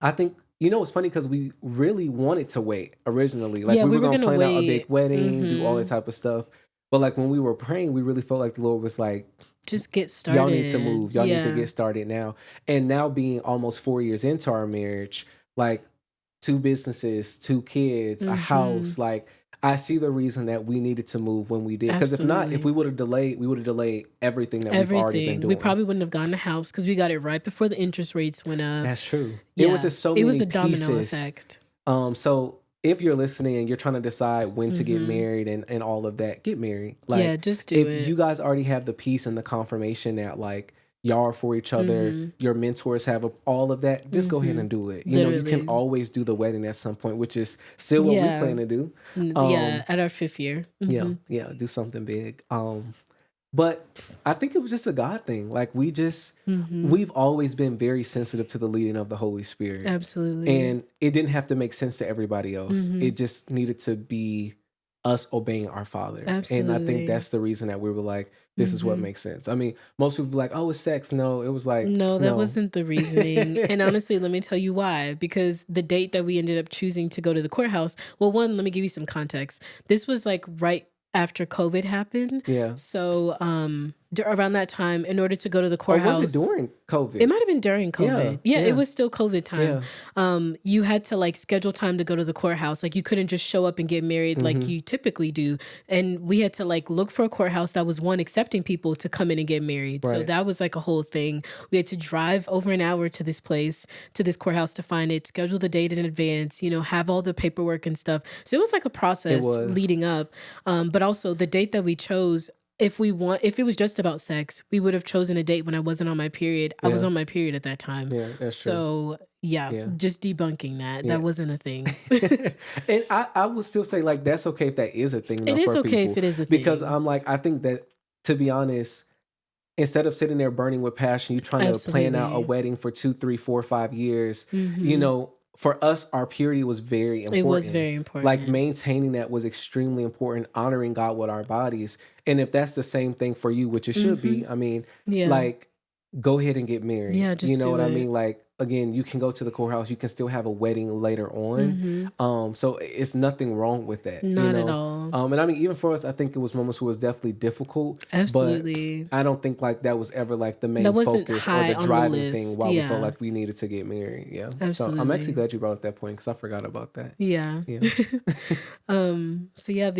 A: I think it's funny because we really wanted to wait originally. Like
B: Yeah,
A: we
B: we
A: were
B: were
A: gonna
B: gonna
A: plan out a big
B: wait.
A: wedding, do all that
B: Mhm.
A: type of stuff. But like when we were praying, we really felt like the Lord was like,
B: Just get
A: "Y'all need to
B: started.
A: move. Y'all need to
B: Yeah.
A: get started now." And now being almost 4 years into our marriage, like two businesses, two kids, a
B: Mhm.
A: house, like I see the reason that we needed to move when we did. Because if not, if
B: Absolutely.
A: we would have delayed, we would have delayed everything that we've already been
B: Everything. We
A: doing.
B: probably wouldn't have gotten a house because we got it right before the interest rates went up.
A: That's true. It was
B: Yeah.
A: just so
B: It was
A: many
B: a domino
A: pieces.
B: effect.
A: So if you're listening and you're trying to decide when to get
B: Mhm.
A: married and all of that, get married.
B: Yeah,
A: Like
B: just do
A: if you
B: it.
A: guys already have the peace and the confirmation that like y'all are for each other,
B: Mhm.
A: your mentors have all of that, just go ahead
B: Mhm.
A: and do it. You know, you can
B: Literally.
A: always do the wedding at some point, which is still what we
B: Yeah.
A: plan to do.
B: Yeah,
A: Um,
B: at our 5th year.
A: yeah,
B: Mhm.
A: yeah, do something big. But I think it was just a God thing. Like
B: Mhm.
A: we've always been very sensitive to the leading of the Holy Spirit.
B: Absolutely.
A: And it didn't have to make sense to everybody else.
B: Mhm.
A: It just needed to be us obeying our Father. And I think
B: Absolutely.
A: that's the reason that we were like, this is what
B: Mhm.
A: makes sense. I mean, most people be like, oh, it's sex. No, it was like,
B: No, that
A: no.
B: wasn't the reasoning. And honestly, let me tell you why. Because the date that we ended up choosing to go to the courthouse, well, one, let me give you some context. This was like right after COVID happened.
A: Yeah.
B: So, around that time, in order to go to the
A: Or was it
B: courthouse,
A: during
B: it
A: COVID?
B: might have been during
A: Yeah.
B: COVID. Yeah, it
A: Yeah.
B: was still COVID time.
A: Yeah.
B: You had to like schedule time to go to the courthouse. Like you couldn't just show up and get married like
A: Hmm.
B: you typically do. And we had to like look for a courthouse that was one accepting people to come in and get married. So
A: Right.
B: that was like a whole thing. We had to drive over an hour to this place, to this courthouse to find it, schedule the date in advance, have all the paperwork and stuff. So it was like a
A: It
B: process
A: was.
B: leading up. But also the date that we chose, if it was just about sex, we would have chosen a date when I wasn't on my period. I was
A: Yeah.
B: on my period at that time.
A: Yeah. That's true.
B: So yeah,
A: Yeah.
B: just debunking that.
A: Yeah.
B: That wasn't a thing.
A: And I would still say like that's okay if that is a thing
B: It
A: though
B: is
A: for
B: okay if
A: people
B: it is a
A: because
B: thing.
A: I'm like I think that to be honest, instead of sitting there burning with passion, you trying to plan out a
B: Absolutely.
A: wedding for 2, 3, 4, 5 years.
B: Mhm.
A: For us, our purity was very
B: It was
A: important.
B: very
A: Like
B: important.
A: maintaining that was extremely important. Honoring God with our bodies, and if that's the same thing for you, which it should be,
B: Mhm.
A: I mean,
B: Yeah.
A: like go ahead and get married.
B: Yeah,
A: You
B: just
A: know
B: do
A: what I
B: it.
A: mean? Like again, you can go to the courthouse, you can still have a wedding later on. So it's nothing wrong with that.
B: Not at all.
A: And I mean, even for us, I think it was moments where it was definitely difficult.
B: Absolutely.
A: But I don't think like that was ever like the main
B: That wasn't
A: focus or
B: high
A: the
B: on the
A: driving thing
B: list.
A: why we felt
B: Yeah.
A: like we needed to get married. Yeah. So I'm actually
B: Absolutely.
A: glad you brought up that point because I forgot about that.
B: Yeah. So yeah,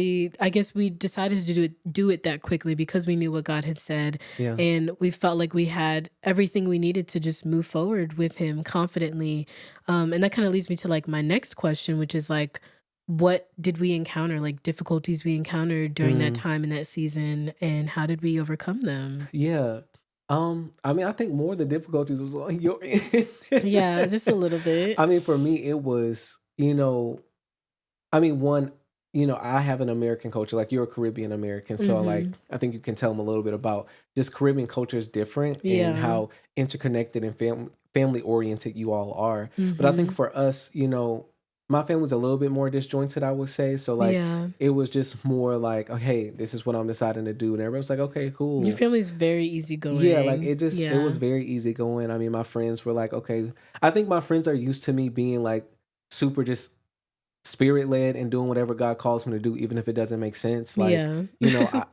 B: I guess we decided to do it that quickly because we knew what God had said.
A: Yeah.
B: And we felt like we had everything we needed to just move forward with him confidently. And that kind of leads me to like my next question, which is like, what did we encounter, like difficulties we encountered during that time in that season, and how did we overcome them?
A: Yeah. I mean, I think more of the difficulties was on your end.
B: Yeah, just a little bit.
A: I mean, for me, it was, I mean, one, I have an American culture, like you're a Caribbean American. So like, I think you can tell them a little bit about just Caribbean culture is different and how interconnected and family oriented you all are. But I think for us, my family's a little bit more disjointed, I would say. So like, it was just more like, oh, hey, this is what I'm deciding to do. And everybody was like, okay, cool.
B: Your family's very easygoing.
A: Yeah, like it was very easygoing. I mean, my friends were like, okay, I think my friends are used to me being like super just spirit led and doing whatever God calls me to do, even if it doesn't make sense. Like,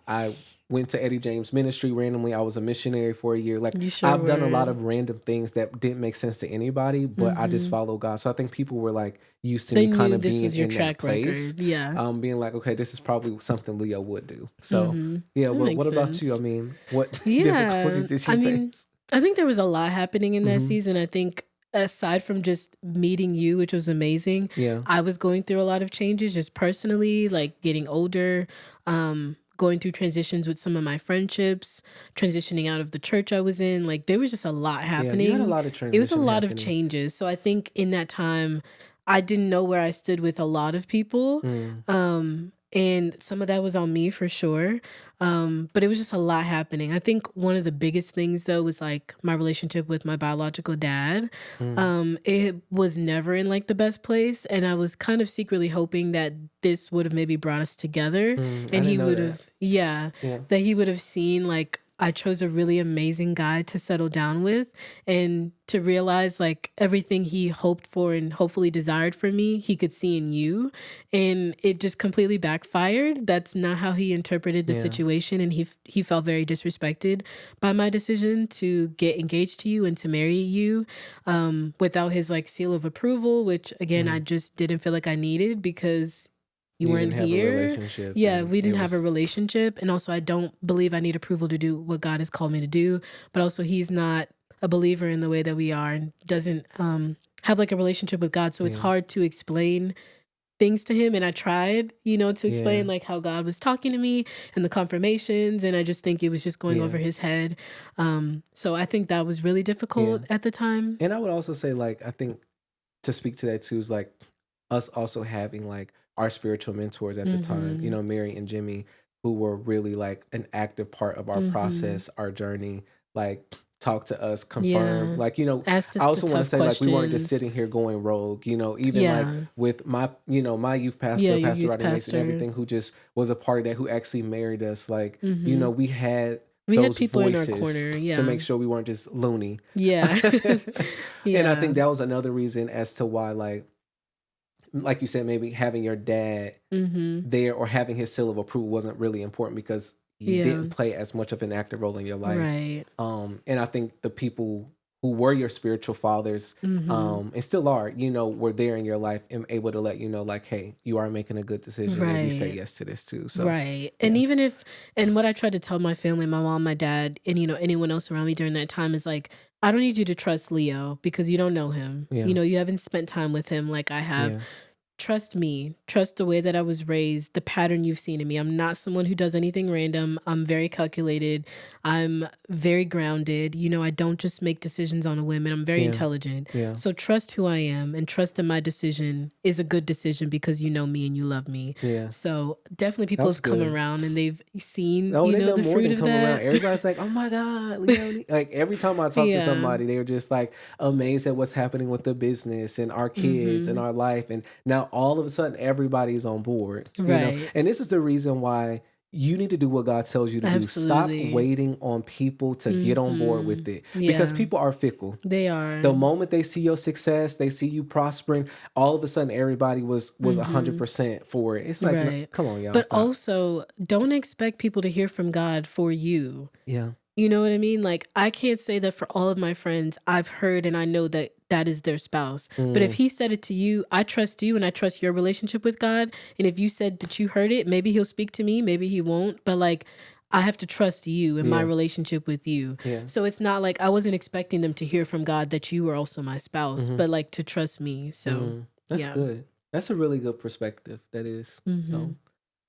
A: I went to Eddie James Ministry randomly. I was a missionary for a year. Like, I've done a lot of random things that didn't make sense to anybody, but I just follow God. So I think people were like used to me kind of being in that place.
B: Yeah.
A: Being like, okay, this is probably something Leo would do. So yeah, what about you? I mean, what difficulties did you face?
B: I think there was a lot happening in that season. I think aside from just meeting you, which was amazing, I was going through a lot of changes just personally, like getting older, going through transitions with some of my friendships, transitioning out of the church I was in. Like there was just a lot happening.
A: Yeah, you had a lot of transition.
B: It was a lot of changes. So I think in that time, I didn't know where I stood with a lot of people. And some of that was on me for sure. But it was just a lot happening. I think one of the biggest things though was like my relationship with my biological dad. It was never in like the best place. And I was kind of secretly hoping that this would have maybe brought us together. And he would have, that he would have seen like, I chose a really amazing guy to settle down with and to realize like everything he hoped for and hopefully desired for me, he could see in you. And it just completely backfired. That's not how he interpreted the situation. And he felt very disrespected by my decision to get engaged to you and to marry you without his like seal of approval, which again, I just didn't feel like I needed because you weren't here. Yeah, we didn't have a relationship. And also I don't believe I need approval to do what God has called me to do. But also he's not a believer in the way that we are and doesn't have like a relationship with God. So it's hard to explain things to him. And I tried, to explain like how God was talking to me and the confirmations. And I just think it was just going over his head. So I think that was really difficult at the time.
A: And I would also say like, I think to speak to that too is like us also having like our spiritual mentors at the time, Mary and Jimmy, who were really like an active part of our process, our journey, like talk to us, confirm, like, I also want to say like we weren't just sitting here going rogue, even like with my, my youth pastor, Pastor Rodney Mason, and everything, who just was a part of that, who actually married us. Like, we had
B: people
A: voices
B: in our corner,
A: to make sure we weren't just loony.
B: Yeah.
A: And I think that was another reason as to why, like you said, maybe having your dad there or having his seal of approval wasn't really important because he didn't play as much of an active role in your life.
B: Right.
A: And I think the people who were your spiritual fathers and still are, were there in your life and able to let you know, like, hey, you are making a good decision and you say yes to this too. So
B: And even and what I tried to tell my family, my mom, my dad, and anyone else around me during that time is like, I don't need you to trust Leo because you don't know him. You haven't spent time with him like I have. Trust me. Trust the way that I was raised, the pattern you've seen in me. I'm not someone who does anything random. I'm very calculated. I'm very grounded. I don't just make decisions on a whim, and I'm very intelligent. So trust who I am and trust that my decision is a good decision because you know me and you love me. So definitely people have come around and they've seen, the fruit of that.
A: Around. Everybody's like, oh my God, Leo. Like every time I talk to somebody, they were just like amazed at what's happening with the business and our kids and our life. And now all of a sudden everybody's on board, you know? And this is the reason why, you need to do what God tells you to do. Stop waiting on people to get on board with it, because people are fickle.
B: They are.
A: The moment they see your success, they see you prospering, all of a sudden everybody was 100% for it. It's like, no, come on, y'all.
B: But
A: stop.
B: Also, don't expect people to hear from God for you.
A: Yeah.
B: You know what I mean? Like, I can't say that for all of my friends, I've heard and I know that that is their spouse. But if he said it to you, I trust you and I trust your relationship with God. And if you said that you heard it, maybe he'll speak to me, maybe he won't. But like, I have to trust you in my relationship with you.
A: Yeah.
B: So it's not like I wasn't expecting them to hear from God that you were also my spouse, but like to trust me. So
A: that's good. That's a really good perspective. That is. So.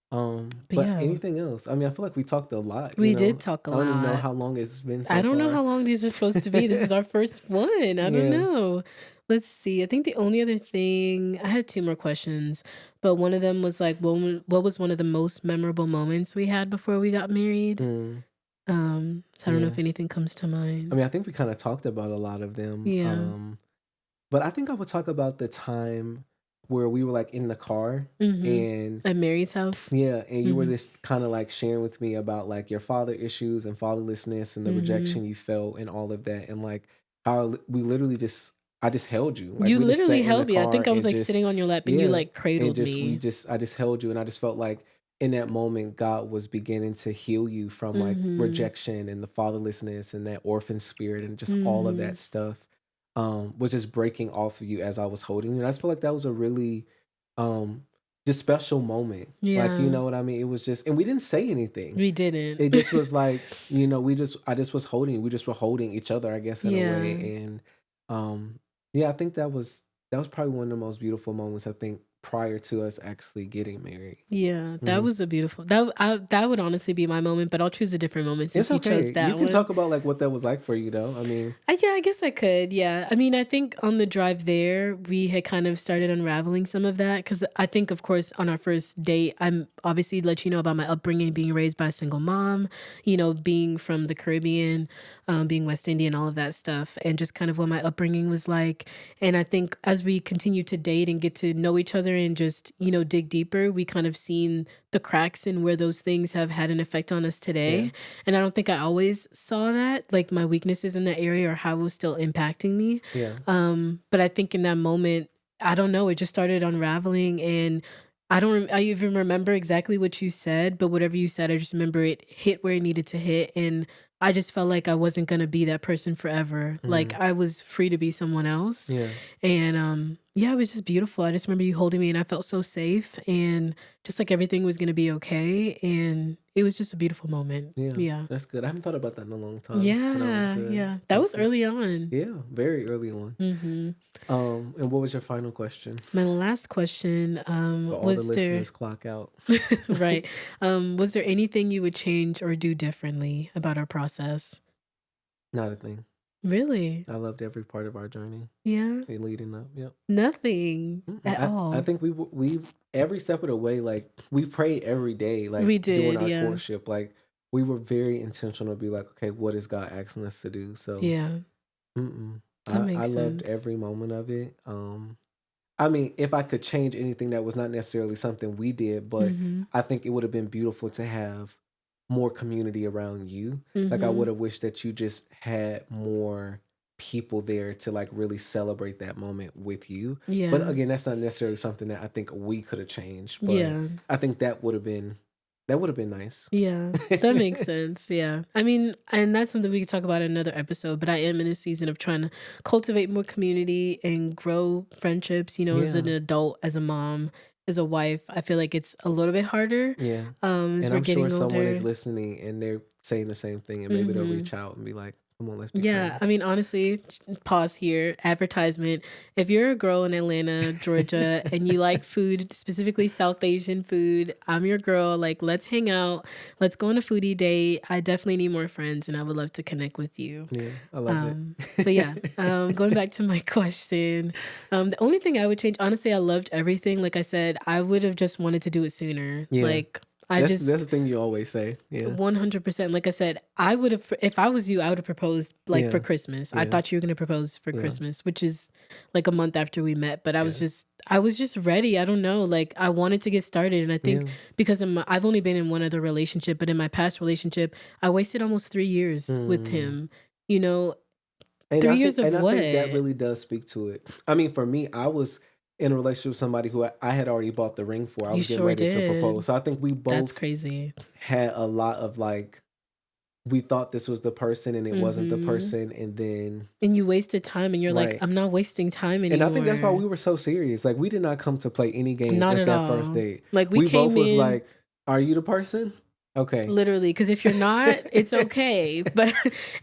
A: But anything else? I mean, I feel like we talked a lot.
B: We did talk a lot.
A: I don't even know how long it's been so
B: I don't know
A: far.
B: how long these are supposed to be. This is our first one. I don't know. Let's see. I think the only other thing, I had 2 more questions, but one of them was like, what was one of the most memorable moments we had before we got married? So I don't know if anything comes to mind.
A: I mean, I think we kind of talked about a lot of them.
B: Yeah.
A: But I think I would talk about the time where we were like in the car and
B: at Mary's house.
A: Yeah, and you were just kind of like sharing with me about like your father issues and fatherlessness and the rejection you felt and all of that, and like how we literally I just held you. Like,
B: you literally held me. I think I was like sitting on your lap and you like cradled me.
A: I just held you, and I just felt like in that moment God was beginning to heal you from like rejection and the fatherlessness and that orphan spirit and just all of that stuff. Was just breaking off of you as I was holding you. And I just feel like that was a really just special moment.
B: Yeah.
A: Like, you know what I mean? It was just, and we didn't say anything.
B: We didn't.
A: It just was like, you know, I just was holding you. We just were holding each other, I guess, in a way. And I think that was probably one of the most beautiful moments, I think, prior to us actually getting married.
B: Yeah, that was a beautiful, that would honestly be my moment, but I'll choose a different moment since you chose that one.
A: You can talk about like what that was like for you though. I mean,
B: yeah, I guess I could. Yeah. I mean, I think on the drive there, we had kind of started unraveling some of that, because I think, of course, on our first date, I'm obviously let you know about my upbringing, being raised by a single mom, you know, being from the Caribbean, being West Indian, all of that stuff, and just kind of what my upbringing was like. And I think as we continue to date and get to know each other and just, you know, dig deeper, we kind of seen the cracks and where those things have had an effect on us today. Yeah. And I don't think I always saw that, like my weaknesses in that area or how it was still impacting me.
A: Yeah.
B: But I think in that moment, I don't know, it just started unraveling, and I even remember exactly what you said, but whatever you said, I just remember it hit where it needed to hit. And I just felt like I wasn't going to be that person forever. Like I was free to be someone else.
A: Yeah.
B: And it was just beautiful. I just remember you holding me and I felt so safe and just like everything was going to be okay. And it was just a beautiful moment. Yeah.
A: That's good. I haven't thought about that in a long time.
B: Yeah. That was early on.
A: Yeah, very early on. And what was your final question?
B: My last question
A: was the listeners clock out.
B: Right. Was there anything you would change or do differently about our process?
A: Not a thing.
B: Really?
A: I loved every part of our journey.
B: Yeah.
A: Leading up. Yep.
B: Nothing at all.
A: I think we every step of the way, like we prayed every day, like
B: we did
A: during our courtship, like we were very intentional to be like, okay, what is God asking us to do? So
B: that makes sense.
A: Loved every moment of it. I mean, if I could change anything, that was not necessarily something we did, but I think it would have been beautiful to have more community around you. Like I would have wished that you just had more people there to like really celebrate that moment with you. Yeah. But again, that's not necessarily something that I think we could have changed. But I think that would have been nice.
B: Yeah, that makes sense. Yeah. I mean, and that's something we could talk about in another episode, but I am in a season of trying to cultivate more community and grow friendships, you know, as an adult, as a mom, as a wife. I feel like it's a little bit harder.
A: Yeah.
B: As
A: and
B: we're
A: I'm
B: getting
A: sure
B: older.
A: Someone is listening and they're saying the same thing, and maybe they'll reach out and be like, come on, let's be friends.
B: I mean, honestly, pause here. Advertisement. If you're a girl in Atlanta, Georgia, and you like food, specifically South Asian food, I'm your girl. Like, let's hang out. Let's go on a foodie date. I definitely need more friends, and I would love to connect with you.
A: Yeah, I love it.
B: But yeah, going back to my question, the only thing I would change, honestly, I loved everything. Like I said, I would have just wanted to do it sooner.
A: Yeah.
B: Like,
A: That's the thing you always say. Yeah.
B: 100%. Like I said, I would have, if I was you, I would have proposed like for Christmas. I thought you were going to propose for Christmas, which is like a month after we met. But I was just ready. I don't know. Like I wanted to get started. And I think because I've only been in one other relationship, but in my past relationship, I wasted almost 3 years with him, you know,
A: and
B: 3 years of what?
A: I think that really does speak to it. I mean, for me, I was in a relationship with somebody who I had already bought the ring for. I was getting ready to propose. So I think we both
B: That's crazy.
A: Had a lot of like, we thought this was the person and it wasn't the person, and
B: you wasted time, and you're like, I'm not wasting time anymore.
A: And I think that's why we were so serious. Like we did not come to play any games
B: at
A: that first date.
B: Like we
A: both was like, are you the person? Okay.
B: Literally, because if you're not, it's okay. But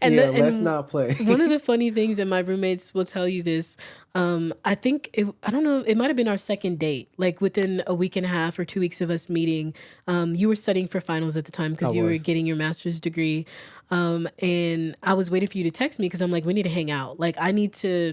A: let's not play.
B: One of the funny things, and my roommates will tell you this, I think I don't know, it might have been our second date. Like within a week and a half or 2 weeks of us meeting, you were studying for finals at the time because you were getting your master's degree. And I was waiting for you to text me because I'm like, we need to hang out. Like I need to,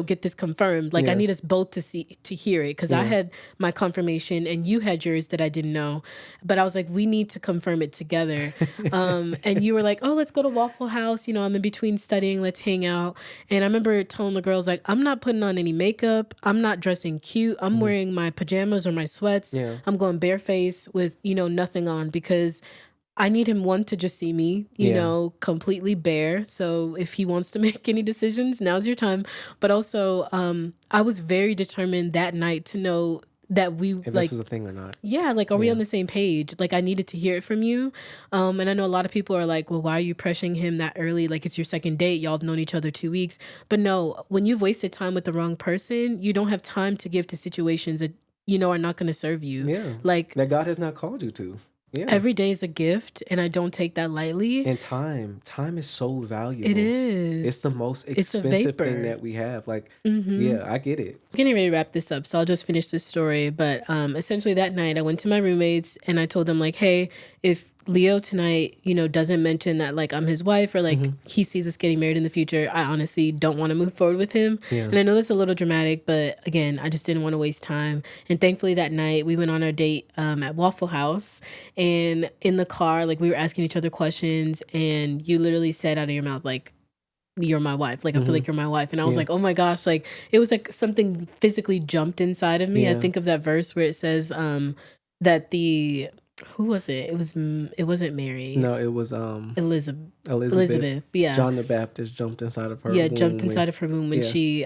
B: get this confirmed. Like I need us both to hear it because I had my confirmation and you had yours that I didn't know. But I was like, we need to confirm it together. And you were like, oh, let's go to Waffle House. I'm in between studying. Let's hang out. And I remember telling the girls like, I'm not putting on any makeup. I'm not dressing cute. I'm wearing my pajamas or my sweats. Yeah. I'm going bareface with, nothing on because I need him, one, to just see me, you know, completely bare. So if he wants to make any decisions, now's your time. But also, I was very determined that night to know that if
A: this was a thing or not.
B: Yeah, like, are we on the same page? Like, I needed to hear it from you. And I know a lot of people are like, well, why are you pressuring him that early? Like, it's your second date. Y'all have known each other 2 weeks. But no, when you've wasted time with the wrong person, you don't have time to give to situations that, are not going to serve you.
A: Yeah.
B: Like,
A: that God has not called you to. Yeah.
B: Every day is a gift, and I don't take that lightly.
A: And time is so valuable.
B: It is.
A: It's the most expensive thing that we have. Like, yeah, I get it.
B: I'm getting ready to wrap this up, so I'll just finish this story. But essentially that night, I went to my roommates, and I told them, like, hey, if Leo tonight, doesn't mention that, like, I'm his wife or, like, he sees us getting married in the future, I honestly don't want to move forward with him. Yeah. And I know that's a little dramatic, but, again, I just didn't want to waste time. And thankfully that night, we went on our date at Waffle House. And in the car, like, we were asking each other questions, and you literally said out of your mouth, like, you're my wife. Like, I feel like you're my wife. And I was like, oh my gosh, like, it was like something physically jumped inside of me. Yeah. I think of that verse where it says that who was it? It wasn't Mary.
A: No, it was
B: Elizabeth. Yeah.
A: John the Baptist jumped inside of her
B: womb. Yeah, jumped inside of her womb when she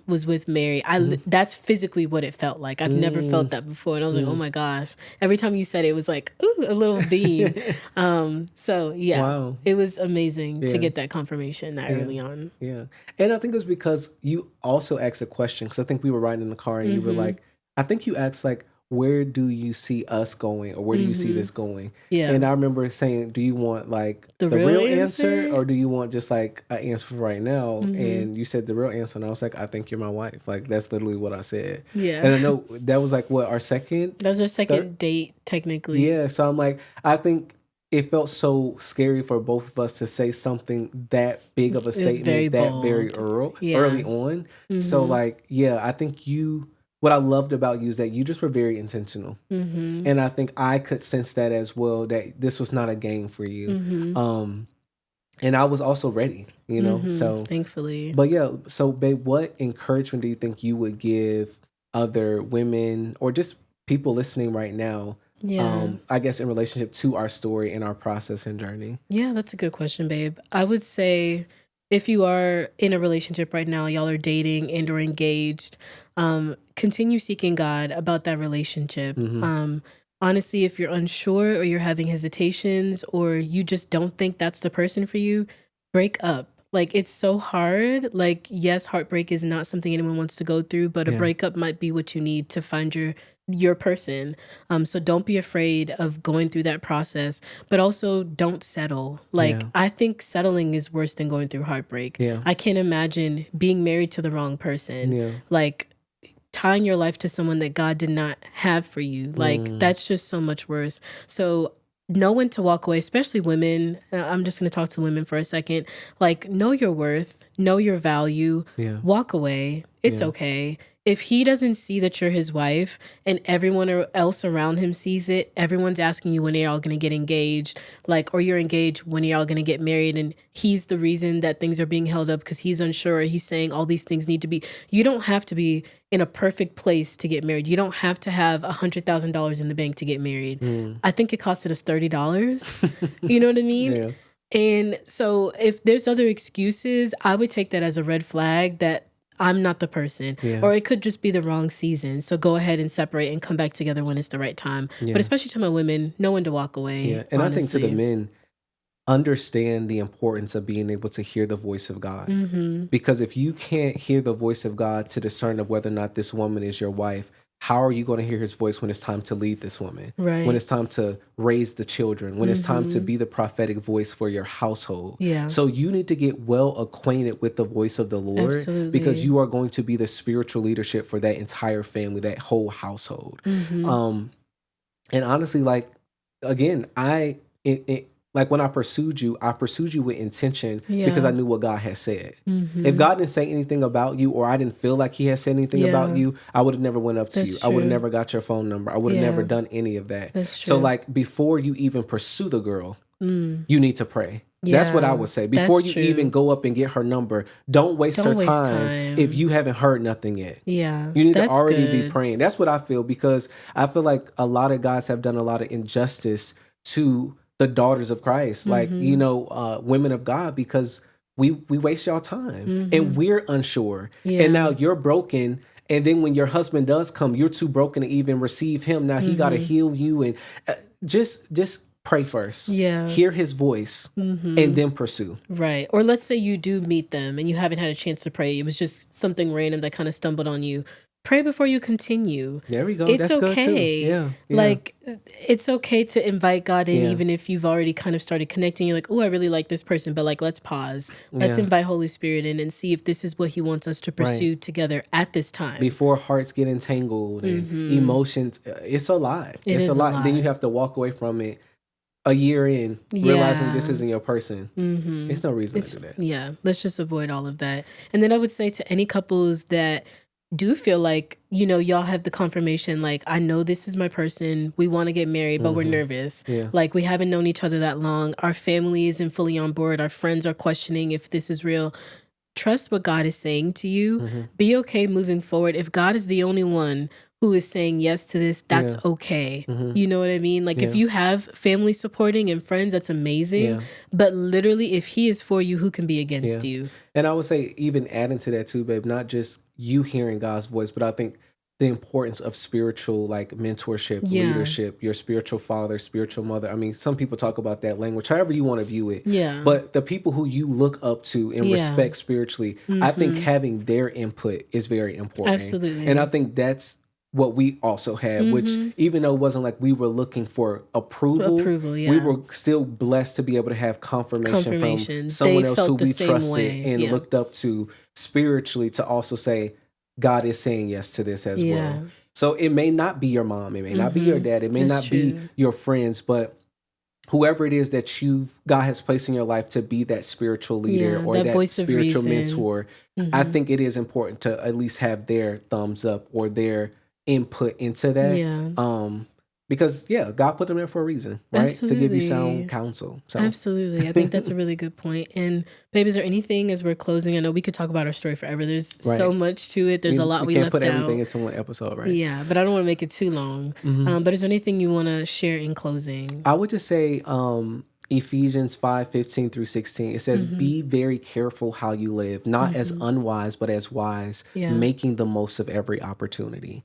B: was with Mary. That's physically what it felt like. I've never felt that before. And I was like, oh my gosh. Every time you said it, it was like, ooh, a little beam. So yeah. Wow. It was amazing to get that confirmation that early on.
A: Yeah. And I think it was because you also asked a question, because I think we were riding in the car and you were like, I think you asked like, where do you see us going, or where do you see this going? Yeah. And I remember saying, do you want like the real answer, or do you want just like an answer for right now? And you said the real answer, and I was like, I think you're my wife. Like, that's literally what I said. Yeah. And I know that was like what, our second?
B: That was our second date, technically.
A: Yeah. So I'm like, I think it felt so scary for both of us to say something that big of a statement very early on. So like, yeah, I think what I loved about you is that you just were very intentional. And I think I could sense that as well, that this was not a game for you. And I was also ready, so
B: thankfully.
A: But yeah, so babe, what encouragement do you think you would give other women or just people listening right now? Yeah. I guess in relationship to our story and our process and journey?
B: Yeah, that's a good question, babe. I would say if you are in a relationship right now, y'all are dating and or engaged, continue seeking God about that relationship. Honestly, if you're unsure or you're having hesitations or you just don't think that's the person for you, break up. Like, it's so hard. Like, yes, heartbreak is not something anyone wants to go through, but a breakup might be what you need to find your person. So don't be afraid of going through that process, but also don't settle. Like, I think settling is worse than going through heartbreak. I can't imagine being married to the wrong person. Like, tying your life to someone that God did not have for you. Like, that's just so much worse. So know when to walk away, especially women. I'm just going to talk to women for a second. Like, know your worth, know your value, walk away. It's okay. if he doesn't see that you're his wife and everyone else around him sees it, everyone's asking you when are y'all going to get engaged, like, or you're engaged, when are y'all going to get married, and he's the reason that things are being held up because he's unsure, he's saying all these things need to be, you don't have to be in a perfect place to get married. You don't have to have $100,000 in the bank to get married. I think it costed us $30. You know what I mean?
A: Yeah.
B: And so if there's other excuses, I would take that as a red flag that I'm not the person.
A: Yeah.
B: Or it could just be the wrong season. So go ahead and separate and come back together when it's the right time.
A: Yeah.
B: But especially to my women, know when to walk away.
A: Yeah. And
B: honestly.
A: I think to the men, understand the importance of being able to hear the voice of God. Because if you can't hear the voice of God to discern of whether or not this woman is your wife, how are you going to hear his voice when it's time to lead this woman?
B: Right.
A: When it's time to raise the children, when it's time to be the prophetic voice for your household.
B: Yeah.
A: So you need to get well acquainted with the voice of the Lord.
B: Absolutely.
A: Because you are going to be the spiritual leadership for that entire family, that whole household. And honestly, like, again, like when I pursued you with intention because I knew what God had said. If God didn't say anything about you, or I didn't feel like he had said anything about you, I would have never went up to you. I would have never got your phone number. I would have never done any of that.
B: That's true.
A: So like before you even pursue the girl, you need to pray. That's what I would say. Before you even go up and get her number, don't waste her time if you haven't heard nothing yet.
B: Yeah.
A: You need to already be praying. That's what I feel, because I feel like a lot of guys have done a lot of injustice to the daughters of Christ, like, you know, women of God, because we waste y'all time and we're unsure. And now you're broken. And then when your husband does come, you're too broken to even receive him. Now he got to heal you, and just pray first. Yeah. Hear his voice and then pursue.
B: Right. Or let's say you do meet them and you haven't had a chance to pray. It was just something random that kind of stumbled on you. Pray before you continue.
A: There we go.
B: It's
A: That's
B: okay.
A: Good too. Yeah.
B: Like, it's okay to invite God in, even if you've already kind of started connecting. You're like, oh, I really like this person, but like, let's pause. Let's invite Holy Spirit in and see if this is what he wants us to pursue together at this time.
A: Before hearts get entangled and emotions, it's a lot. It's a lot. Then you have to walk away from it a year in, realizing this isn't your person. There's no reason to do that.
B: Yeah. Let's just avoid all of that. And then I would say to any couples that do feel like, you know, y'all have the confirmation, like, I know this is my person, we want to get married, but we're nervous. Like, we haven't known each other that long. Our family isn't fully on board. Our friends are questioning if this is real. Trust what God is saying to you. Be okay moving forward. If God is the only one who is saying yes to this, that's okay. You know what I mean? Like, if you have family supporting and friends, that's amazing. But literally, if he is for you, who can be against you?
A: And I would say, even adding to that too, babe, not just you hearing God's voice, but I think the importance of spiritual, like, mentorship, leadership, your spiritual father, spiritual mother. I mean, some people talk about that language, however you want to view it. But the people who you look up to and respect spiritually, I think having their input is very important.
B: Absolutely.
A: And I think that's what we also had, which, even though it wasn't like we were looking for approval, we were still blessed to be able to have confirmation from someone else who we trusted and looked up to spiritually, to also say, God is saying yes to this as well. So it may not be your mom, it may not be your dad, it may not be your friends, but whoever it is that God has placed in your life to be that spiritual leader or that spiritual mentor, I think it is important to at least have their thumbs up or their input into that. Because God put them there for a reason, right?
B: Absolutely.
A: To give you sound counsel. So.
B: Absolutely. I think that's a really good point. And babe, is there anything as we're closing? I know we could talk about our story forever. There's so much to it. There's a lot we left out.
A: We can't put everything into one episode, right?
B: Yeah, but I don't want to make it too long. But is there anything you want to share in closing?
A: I would just say Ephesians 5:15 through 16. It says, be very careful how you live, not as unwise, but as wise, making the most of every opportunity.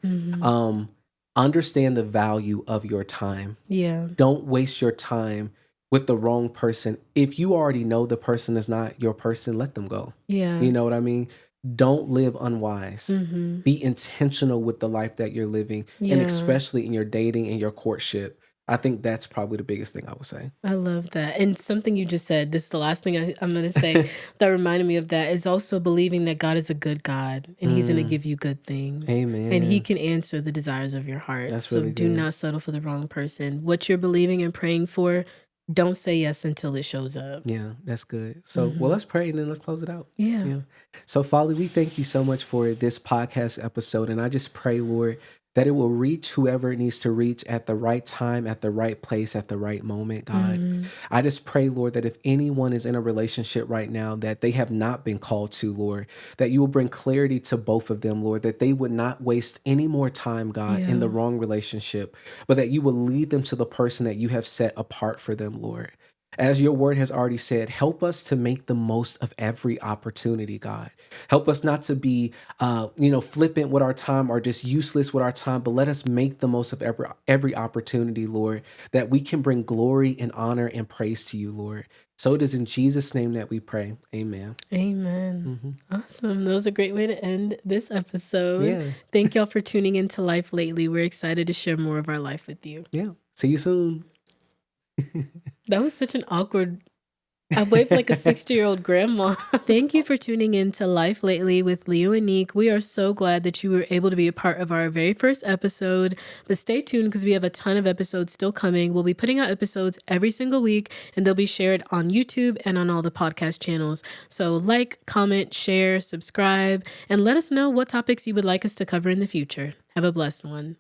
A: Understand the value of your time. Don't waste your time with the wrong person. If you already know the person is not your person, let them go. You know what I mean? Don't live unwise. Be intentional with the life that you're living, and especially in your dating and your courtship. I think that's probably the biggest thing I would say.
B: I love that. And something you just said, this is the last thing I'm going to say, that reminded me of that, is also believing that God is a good God and he's going to give you good things.
A: Amen.
B: And he can answer the desires of your heart.
A: That's
B: so
A: really
B: do
A: good.
B: not settle for the wrong person. What you're believing and praying for, don't say yes until it shows up.
A: Yeah, that's good. So, well, let's pray and then let's close it out.
B: Yeah.
A: So, Father, we thank you so much for this podcast episode. And I just pray, Lord, that it will reach whoever it needs to reach at the right time, at the right place, at the right moment, God. I just pray, Lord, that if anyone is in a relationship right now that they have not been called to, Lord, that you will bring clarity to both of them, Lord, that they would not waste any more time, God, in the wrong relationship, but that you will lead them to the person that you have set apart for them, Lord. As your word has already said, help us to make the most of every opportunity, God. Help us not to be, flippant with our time or just useless with our time, but let us make the most of every opportunity, Lord, that we can bring glory and honor and praise to you, Lord. So it is in Jesus' name that we pray. Amen.
B: Amen. Awesome. That was a great way to end this episode. Thank y'all for tuning into Life Lately. We're excited to share more of our life with you.
A: Yeah. See you soon.
B: That was such an awkward... I waved like a 60-year-old grandma. Thank you for tuning in to Life Lately with Leo&Niq. We are so glad that you were able to be a part of our very first episode. But stay tuned because we have a ton of episodes still coming. We'll be putting out episodes every single week, and they'll be shared on YouTube and on all the podcast channels. So like, comment, share, subscribe, and let us know what topics you would like us to cover in the future. Have a blessed one.